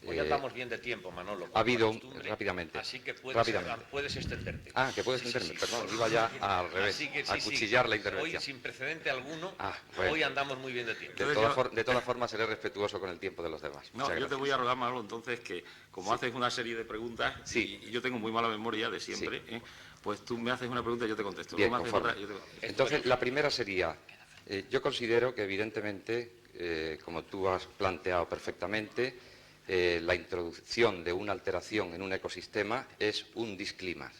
Pues ya estamos bien de tiempo, Manolo. ha habido rápidamente. Así que puedes extenderte. Ah, que puedes extenderme, perdón, iba ya al revés, a cuchillar la intervención. Hoy, sin precedente alguno, bueno. hoy andamos muy bien de tiempo. De todas formas, seré respetuoso con el tiempo de los demás. No, yo te voy a rogar, Manolo, entonces, que como haces una serie de preguntas, y yo tengo muy mala memoria de siempre, pues tú me haces una pregunta y yo te contesto. Bien, Luego me haces otra, yo te contesto. Entonces, la primera sería, yo considero que evidentemente, como tú has planteado perfectamente, la introducción de una alteración en un ecosistema es un disclimas.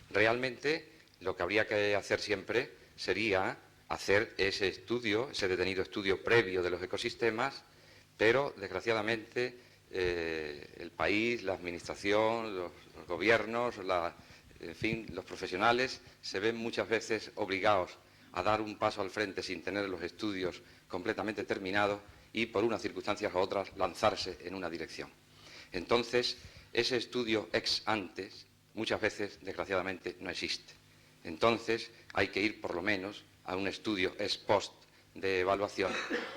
Realmente, lo que habría que hacer siempre sería hacer ese estudio, ese detenido estudio previo de los ecosistemas, pero, desgraciadamente, el país, la administración, los gobiernos, en fin, los profesionales se ven muchas veces obligados a dar un paso al frente sin tener los estudios completamente terminados y por unas circunstancias u otras lanzarse en una dirección. Entonces, ese estudio ex antes muchas veces, desgraciadamente, no existe. Entonces, hay que ir por lo menos a un estudio ex post de evaluación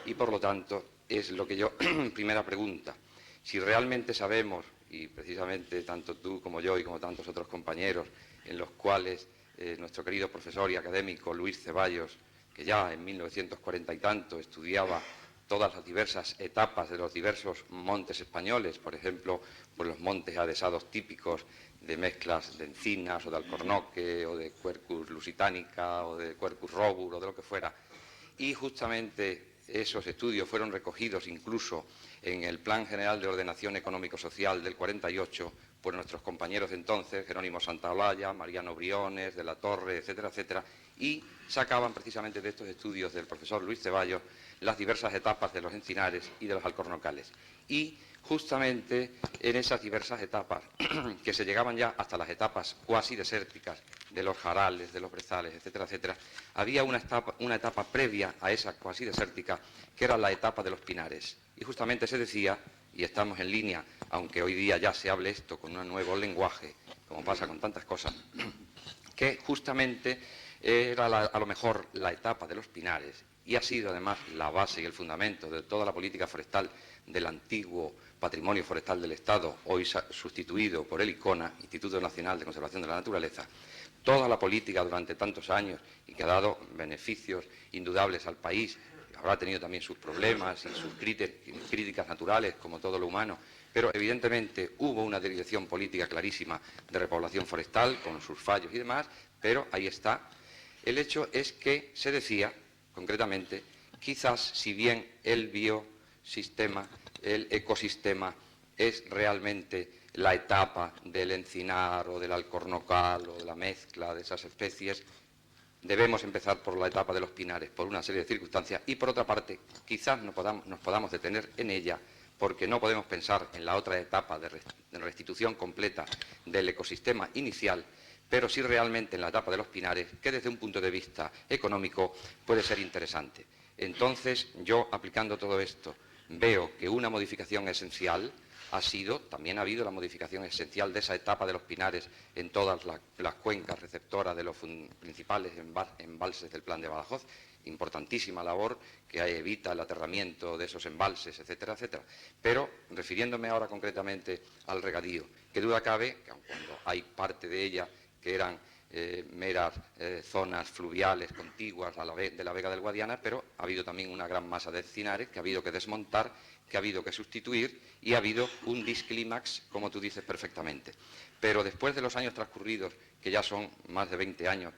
y, por lo tanto, es lo que yo, primera pregunta, si realmente sabemos, y precisamente tanto tú como yo y como tantos otros compañeros, en los cuales nuestro querido profesor y académico Luis Ceballos que ya en 1940 y tanto estudiaba todas las diversas etapas de los diversos montes españoles, por ejemplo, pues los montes adhesados típicos de mezclas de encinas o de alcornoque o de Quercus lusitanica o de Quercus robur o de lo que fuera. Y justamente esos estudios fueron recogidos incluso en el Plan General de Ordenación Económico-Social del 48 por nuestros compañeros de entonces, Jerónimo Santaolalla, Mariano Briones, de la Torre, etcétera, etcétera, y sacaban precisamente de estos estudios del profesor Luis Ceballos las diversas etapas de los encinares y de los alcornocales. Y justamente en esas diversas etapas, que se llegaban ya hasta las etapas cuasi desérticas de los jarales, de los brezales, etcétera, etcétera, había una etapa previa a esa cuasi desértica, que era la etapa de los pinares. Y justamente se decía, y estamos en línea, aunque hoy día ya se hable esto con un nuevo lenguaje, como pasa con tantas cosas, que justamente era a lo mejor la etapa de los pinares, y ha sido además la base y el fundamento de toda la política forestal del antiguo Patrimonio Forestal del Estado, hoy sustituido por el ICONA, Instituto Nacional de Conservación de la Naturaleza. Toda la política durante tantos años y que ha dado beneficios indudables al país, habrá tenido también sus problemas y sus críticas naturales, como todo lo humano, pero evidentemente hubo una dirección política clarísima de repoblación forestal, con sus fallos y demás, pero ahí está. El hecho es que se decía, concretamente, quizás si bien el biosistema, el ecosistema, es realmente la etapa del encinar o del alcornocal o de la mezcla de esas especies, debemos empezar por la etapa de los pinares, por una serie de circunstancias, y por otra parte, quizás nos podamos detener en ella, porque no podemos pensar en la otra etapa de restitución completa del ecosistema inicial, pero sí realmente en la etapa de los pinares, que desde un punto de vista económico puede ser interesante. Entonces, yo, aplicando todo esto, veo que una modificación esencial también ha habido la modificación esencial de esa etapa de los pinares en todas las cuencas receptoras de los principales embalses del Plan de Badajoz, importantísima labor que evita el aterramiento de esos embalses, etcétera, etcétera. Pero, refiriéndome ahora concretamente al regadío, que duda cabe que aun cuando hay parte de ella que eran meras zonas fluviales contiguas de la Vega del Guadiana, pero ha habido también una gran masa de encinares que ha habido que desmontar, que ha habido que sustituir y ha habido un disclímax, como tú dices perfectamente. Pero después de los años transcurridos, que ya son más de 20 años,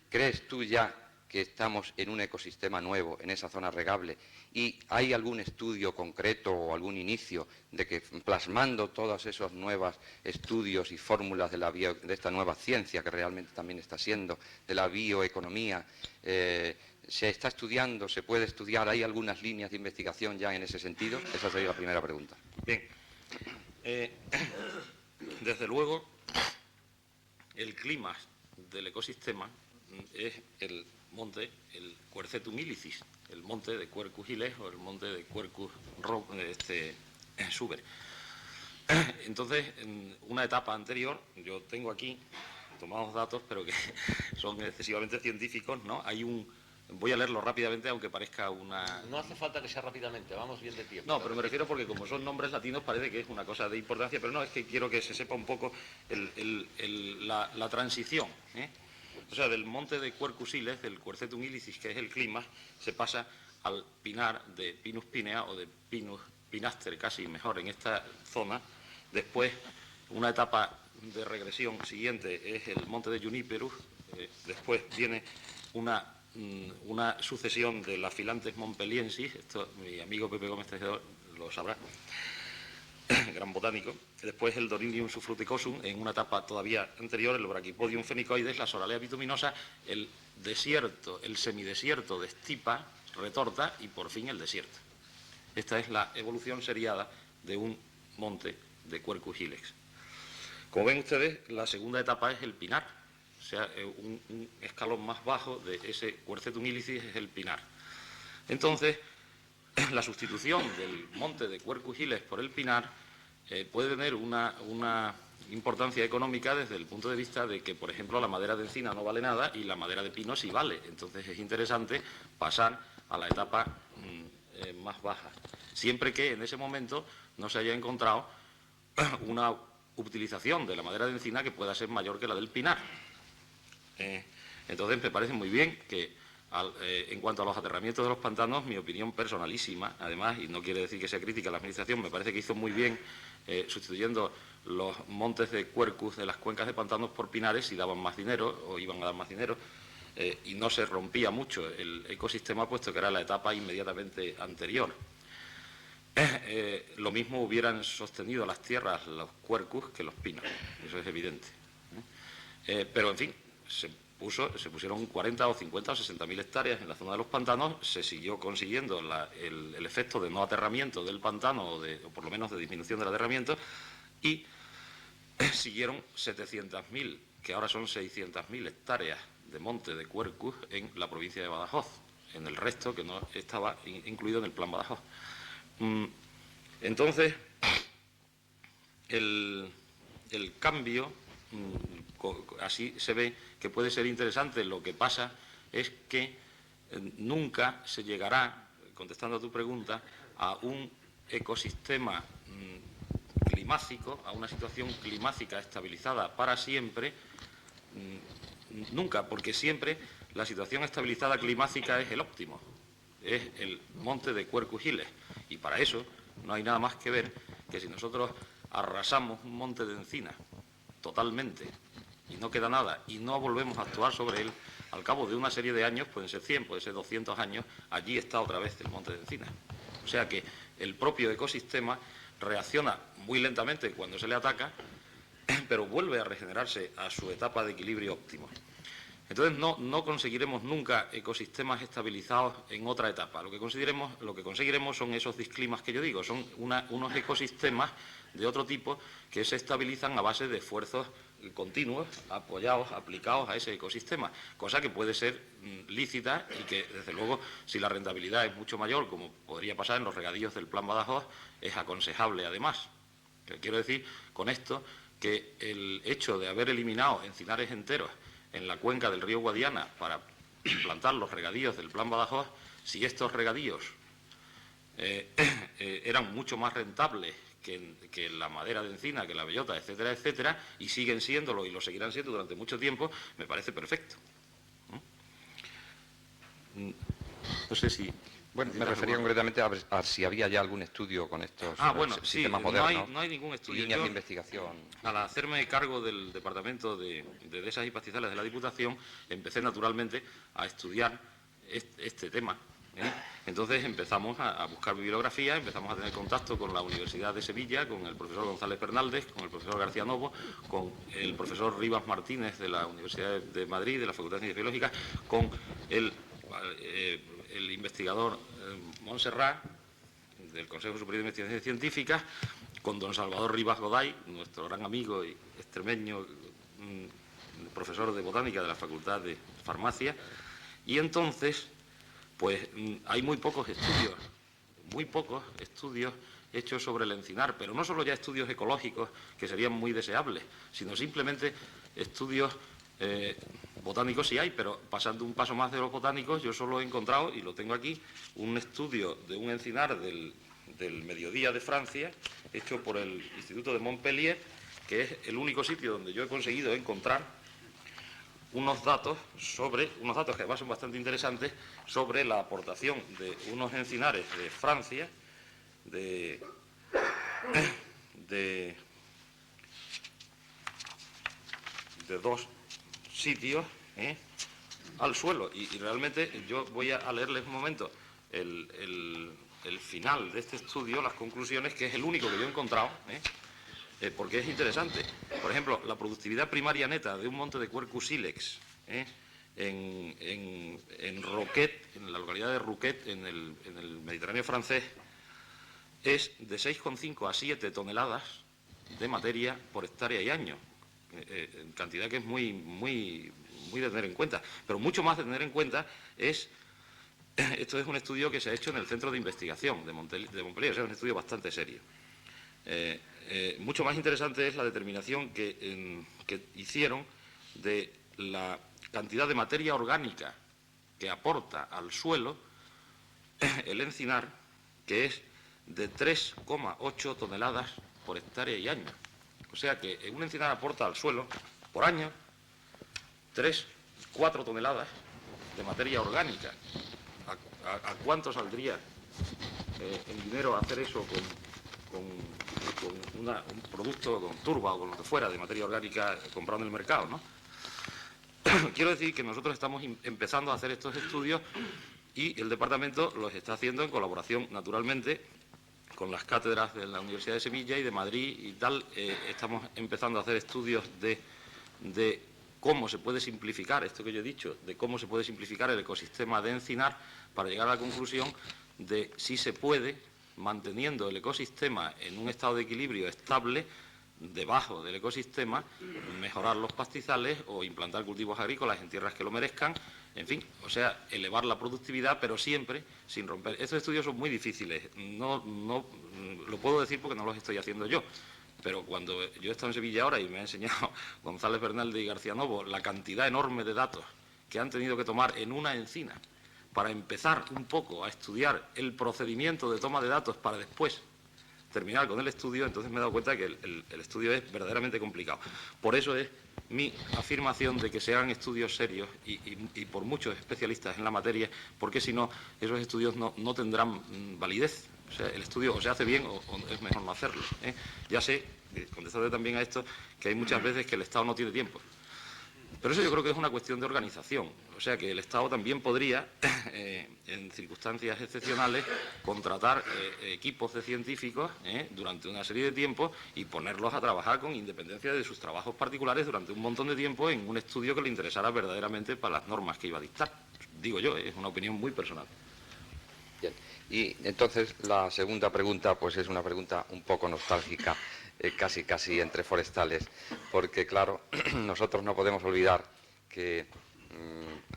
¿crees tú ya que estamos en un ecosistema nuevo, en esa zona regable? ¿Y hay algún estudio concreto o algún inicio de que, plasmando todos esos nuevos estudios y fórmulas de esta nueva ciencia que realmente también está siendo, de la bioeconomía, se está estudiando, se puede estudiar, hay algunas líneas de investigación ya en ese sentido? Esa sería la primera pregunta. Bien, desde luego, el clima del ecosistema es el monte, el Quercetum illicis, el monte de Quercus ilex o el monte de Quercus suber. Entonces, en una etapa anterior, yo tengo aquí tomados datos, pero que son excesivamente científicos, ¿no? Voy a leerlo rápidamente, aunque parezca una... No hace falta que sea rápidamente, vamos bien de tiempo. No, pero me refiero porque como son nombres latinos parece que es una cosa de importancia, pero no, es que quiero que se sepa un poco la transición, ¿eh? O sea, del monte de Quercus ilex, del Quercetum illicis, que es el clima, se pasa al pinar de Pinus pinea o de Pinus pinaster, casi mejor en esta zona. Después, una etapa de regresión siguiente es el monte de Juniperus. Después viene una sucesión de la Phyllantes montpelliensis, esto mi amigo Pepe Gómez Tejedor lo sabrá, gran botánico. Después el Dorinium subfruticosum, en una etapa todavía anterior, el Brachypodium phenicoides, la Soralea bituminosa, el desierto, el semidesierto de estipa, retorta y por fin el desierto. Esta es la evolución seriada de un monte de Quercus ilex. Como ven ustedes, la segunda etapa es el pinar, o sea, un escalón más bajo de ese Quercetum illicis es el pinar. Entonces, la sustitución del monte de Quercus ilex por el pinar puede tener una importancia económica desde el punto de vista de que, por ejemplo, la madera de encina no vale nada y la madera de pino sí vale. Entonces es interesante pasar a la etapa más baja, siempre que en ese momento no se haya encontrado una utilización de la madera de encina que pueda ser mayor que la del pinar. Entonces me parece muy bien que En cuanto a los aterramientos de los pantanos, mi opinión personalísima, además, y no quiere decir que sea crítica a la Administración, me parece que hizo muy bien sustituyendo los montes de Quercus de las cuencas de pantanos por pinares y daban más dinero, o iban a dar más dinero, y no se rompía mucho el ecosistema, puesto que era la etapa inmediatamente anterior. Lo mismo hubieran sostenido las tierras, los Quercus, que los pinos, eso es evidente. Pero, en fin, se pusieron 40 o 50 o 60.000 hectáreas en la zona de los pantanos, se siguió consiguiendo el efecto de no aterramiento del pantano, o por lo menos de disminución del aterramiento, y siguieron 700.000, que ahora son 600.000 hectáreas de monte de Quercus en la provincia de Badajoz, en el resto que no estaba incluido en el Plan Badajoz. Entonces, el cambio, así se ve que puede ser interesante. Lo que pasa es que nunca se llegará, contestando a tu pregunta, a un ecosistema climático, a una situación climática estabilizada para siempre, nunca, porque siempre la situación estabilizada climática es el óptimo, es el monte de Quercus Giles, y para eso no hay nada más que ver que si nosotros arrasamos un monte de encina totalmente y no queda nada y no volvemos a actuar sobre él, al cabo de una serie de años, pueden ser 100, pueden ser 200 años, allí está otra vez el monte de encina. O sea que el propio ecosistema reacciona muy lentamente cuando se le ataca, pero vuelve a regenerarse a su etapa de equilibrio óptimo. Entonces no conseguiremos nunca ecosistemas estabilizados en otra etapa. Lo que conseguiremos son esos disclimas que yo digo, son unos ecosistemas de otro tipo que se estabilizan a base de esfuerzos continuos, aplicados a ese ecosistema, cosa que puede ser lícita y que, desde luego, si la rentabilidad es mucho mayor, como podría pasar en los regadíos del Plan Badajoz, es aconsejable además. Quiero decir con esto que el hecho de haber eliminado encinares enteros en la cuenca del río Guadiana para plantar los regadíos del Plan Badajoz, si estos regadíos eran mucho más rentables que la madera de encina, que la bellota, etcétera, etcétera, y siguen siéndolo y lo seguirán siendo durante mucho tiempo, me parece perfecto. No sé si... Bueno, me refería concretamente a si había ya algún estudio con estos sistemas sí, modernos. No hay ningún estudio. Líneas de investigación. Al hacerme cargo del Departamento de Dehesas y Pastizales de la Diputación, empecé naturalmente a estudiar este tema. Entonces empezamos a buscar bibliografía, empezamos a tener contacto con la Universidad de Sevilla, con el profesor González Fernández, con el profesor García Novo, con el profesor Rivas Martínez de la Universidad de Madrid, de la Facultad de Ciencias Biológicas, con el investigador Montserrat, del Consejo Superior de Investigaciones Científicas, con don Salvador Rivas Goday, nuestro gran amigo y extremeño, profesor de botánica de la Facultad de Farmacia, y entonces, pues hay muy pocos estudios hechos sobre el encinar, pero no solo ya estudios ecológicos, que serían muy deseables, sino simplemente estudios botánicos sí hay, pero pasando un paso más de los botánicos, yo solo he encontrado, y lo tengo aquí, un estudio de un encinar del mediodía de Francia, hecho por el Instituto de Montpellier, que es el único sitio donde yo he conseguido encontrar unos datos que además son bastante interesantes, sobre la aportación de unos encinares de Francia, de dos sitios al suelo. Y realmente yo voy a leerles un momento el final de este estudio, las conclusiones, que es el único que yo he encontrado, porque es interesante. Por ejemplo, la productividad primaria neta de un monte de Quercus ilex en Roquet, en la localidad de Rouquet, en el Mediterráneo francés, es de 6,5 a 7 toneladas de materia por hectárea y año. Cantidad que es muy de tener en cuenta. Pero mucho más de tener en cuenta es... Esto es un estudio que se ha hecho en el Centro de Investigación de Montpellier, o sea, un estudio bastante serio. Mucho más interesante es la determinación que hicieron de la cantidad de materia orgánica que aporta al suelo el encinar, que es de 3,8 toneladas por hectárea y año. O sea que un encinar aporta al suelo por año 3-4 toneladas de materia orgánica. ¿A cuánto saldría en dinero hacer eso con un producto, con turba o con lo que fuera de materia orgánica comprado en el mercado, ¿no? Quiero decir que nosotros estamos empezando a hacer estos estudios y el departamento los está haciendo en colaboración, naturalmente, con las cátedras de la Universidad de Sevilla y de Madrid y tal. Estamos empezando a hacer estudios de cómo se puede simplificar, esto que yo he dicho, de cómo se puede simplificar el ecosistema de Encinar para llegar a la conclusión de si se puede, manteniendo el ecosistema en un estado de equilibrio estable, debajo del ecosistema, mejorar los pastizales o implantar cultivos agrícolas en tierras que lo merezcan, en fin, o sea, elevar la productividad, pero siempre sin romper. Estos estudios son muy difíciles, no lo puedo decir porque no los estoy haciendo yo, pero cuando yo he estado en Sevilla ahora y me ha enseñado González Bernalde y García Novo la cantidad enorme de datos que han tenido que tomar en una encina para empezar un poco a estudiar el procedimiento de toma de datos para después terminar con el estudio, entonces me he dado cuenta que el estudio es verdaderamente complicado. Por eso es mi afirmación de que se hagan estudios serios y por muchos especialistas en la materia, porque si no, esos estudios no tendrán validez. O sea, el estudio o se hace bien o es mejor no hacerlo, ¿eh? Ya sé, contestando también a esto, que hay muchas veces que el Estado no tiene tiempo. Pero eso yo creo que es una cuestión de organización. O sea, que el Estado también podría, en circunstancias excepcionales, contratar equipos de científicos durante una serie de tiempo y ponerlos a trabajar con independencia de sus trabajos particulares durante un montón de tiempo en un estudio que le interesara verdaderamente para las normas que iba a dictar. Digo yo, es una opinión muy personal. Bien. Y entonces la segunda pregunta, pues es una pregunta un poco nostálgica, casi entre forestales, porque claro, nosotros no podemos olvidar que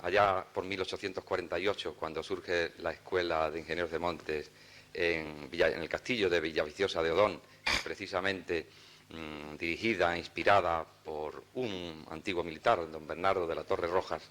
allá por 1848, cuando surge la Escuela de Ingenieros de Montes en el castillo de Villaviciosa de Odón, precisamente dirigida, inspirada por un antiguo militar, don Bernardo de la Torre Rojas,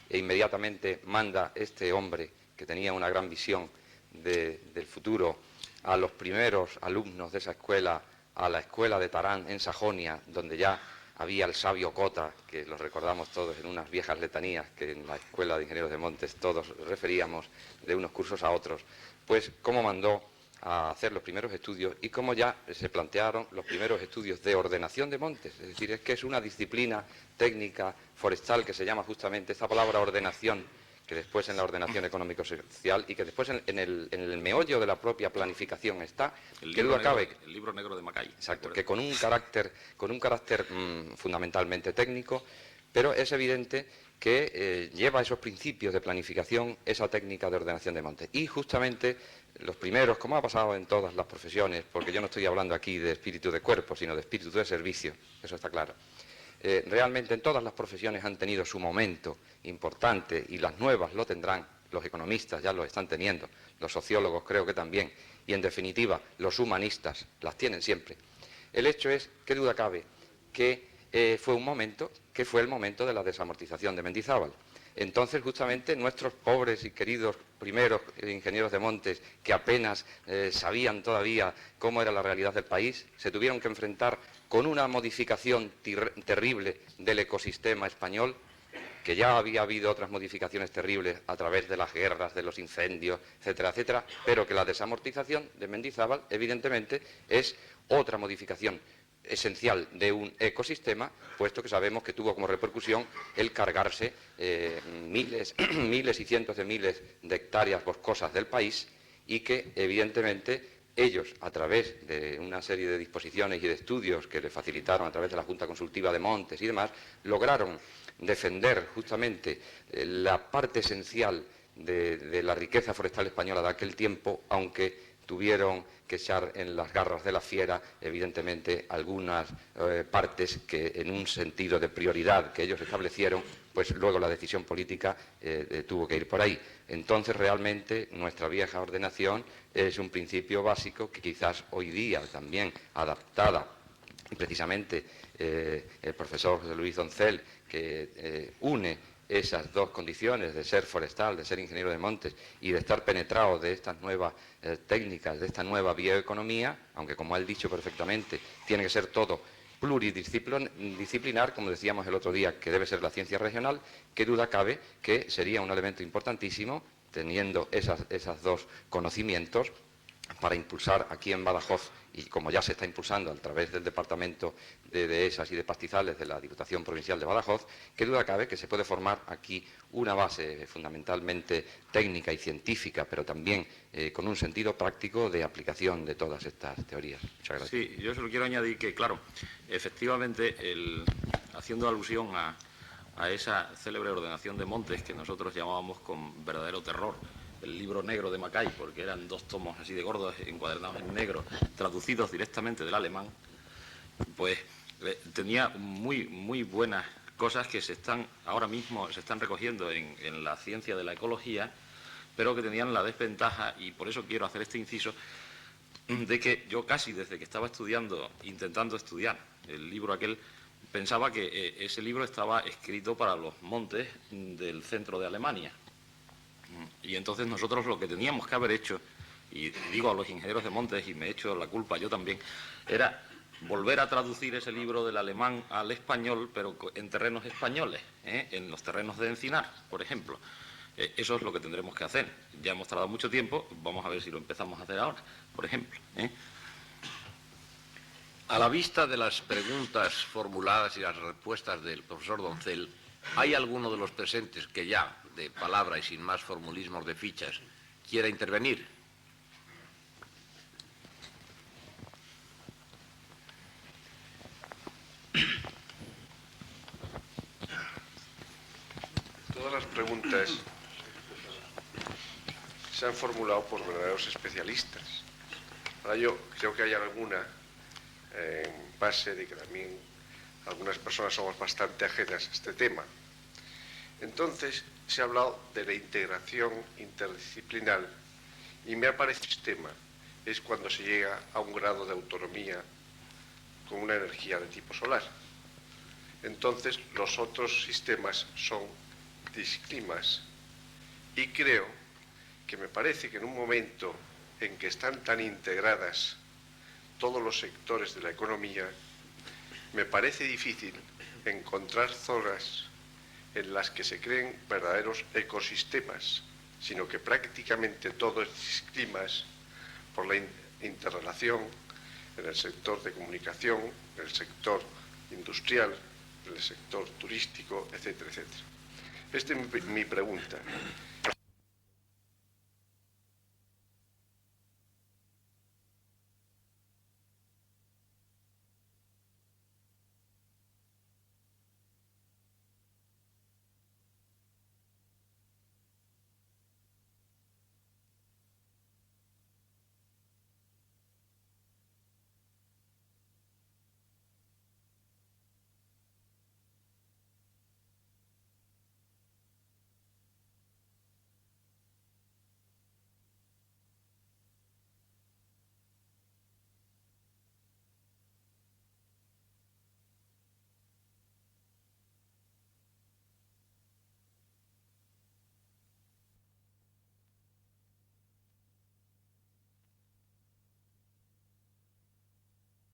e inmediatamente manda este hombre, que tenía una gran visión del futuro, a los primeros alumnos de esa escuela, a la escuela de Tarán en Sajonia, donde ya había el sabio Cota, que lo recordamos todos en unas viejas letanías que en la Escuela de Ingenieros de Montes todos referíamos de unos cursos a otros, pues cómo mandó a hacer los primeros estudios y cómo ya se plantearon los primeros estudios de ordenación de montes. Es decir, es que es una disciplina técnica forestal que se llama justamente esta palabra ordenación, que después en la ordenación económico-social y que después en el meollo de la propia planificación está, El que duda cabe. El libro negro de Macay. Exacto, que con un carácter fundamentalmente técnico, pero es evidente que lleva esos principios de planificación, esa técnica de ordenación de montes. Y justamente los primeros, como ha pasado en todas las profesiones, porque yo no estoy hablando aquí de espíritu de cuerpo, sino de espíritu de servicio, eso está claro. Realmente en todas las profesiones han tenido su momento importante y las nuevas lo tendrán, los economistas ya lo están teniendo, los sociólogos creo que también, y en definitiva los humanistas las tienen siempre. El hecho es, qué duda cabe, que fue un momento que fue el momento de la desamortización de Mendizábal. Entonces, justamente, nuestros pobres y queridos primeros ingenieros de montes, que apenas sabían todavía cómo era la realidad del país, se tuvieron que enfrentar con una modificación terrible del ecosistema español, que ya había habido otras modificaciones terribles a través de las guerras, de los incendios, etcétera, etcétera, pero que la desamortización de Mendizábal, evidentemente, es otra modificación esencial de un ecosistema, puesto que sabemos que tuvo como repercusión el cargarse miles y cientos de miles de hectáreas boscosas del país y que, evidentemente, ellos, a través de una serie de disposiciones y de estudios que les facilitaron a través de la Junta Consultiva de Montes y demás, lograron defender justamente la parte esencial de la riqueza forestal española de aquel tiempo, aunque tuvieron que echar en las garras de la fiera, evidentemente, algunas partes que en un sentido de prioridad que ellos establecieron, pues luego la decisión política tuvo que ir por ahí. Entonces, realmente, nuestra vieja ordenación es un principio básico que quizás hoy día también adaptada, y precisamente el profesor José Luis Doncel, que une esas dos condiciones de ser forestal, de ser ingeniero de montes y de estar penetrado de estas nuevas técnicas, de esta nueva bioeconomía, aunque como ha dicho perfectamente, tiene que ser todo pluridisciplinar, como decíamos el otro día, que debe ser la ciencia regional. Qué duda cabe que sería un elemento importantísimo, teniendo esos dos conocimientos, para impulsar aquí en Badajoz, y como ya se está impulsando a través del Departamento de Dehesas y de Pastizales de la Diputación Provincial de Badajoz, qué duda cabe que se puede formar aquí una base fundamentalmente técnica y científica, pero también con un sentido práctico de aplicación de todas estas teorías. Muchas gracias. Sí, yo solo quiero añadir que, claro, efectivamente, haciendo alusión a esa célebre ordenación de montes que nosotros llamábamos con verdadero terror el libro negro de Mackay, porque eran 2 tomos así de gordos, encuadernados en negro, traducidos directamente del alemán, pues tenía muy buenas cosas que ahora mismo se están recogiendo en la ciencia de la ecología, pero que tenían la desventaja, y por eso quiero hacer este inciso, de que yo casi desde que estaba intentando estudiar el libro aquel, pensaba que ese libro estaba escrito para los montes del centro de Alemania. Y entonces nosotros lo que teníamos que haber hecho, y digo a los ingenieros de montes, y me echo la culpa yo también, era volver a traducir ese libro del alemán al español, pero en terrenos españoles, en los terrenos de Encinar, por ejemplo. Eso es lo que tendremos que hacer. Ya hemos tardado mucho tiempo, vamos a ver si lo empezamos a hacer ahora, por ejemplo. A la vista de las preguntas formuladas y las respuestas del profesor Doncel, ¿hay alguno de los presentes que ya, de palabra y sin más formulismos de fichas, quiera intervenir? Todas las preguntas se han formulado por verdaderos especialistas. Ahora yo creo que hay alguna en base de que también algunas personas somos bastante ajenas a este tema. Entonces, se ha hablado de la integración interdisciplinar y me ha parecido que este tema es cuando se llega a un grado de autonomía con una energía de tipo solar. Entonces, los otros sistemas son disclimas y creo que me parece que en un momento en que están tan integradas todos los sectores de la economía, me parece difícil encontrar zonas en las que se creen verdaderos ecosistemas, sino que prácticamente todo es disclimas por la interrelación en el sector de comunicación, en el sector industrial, en el sector turístico, etcétera, etcétera. Esta es mi pregunta.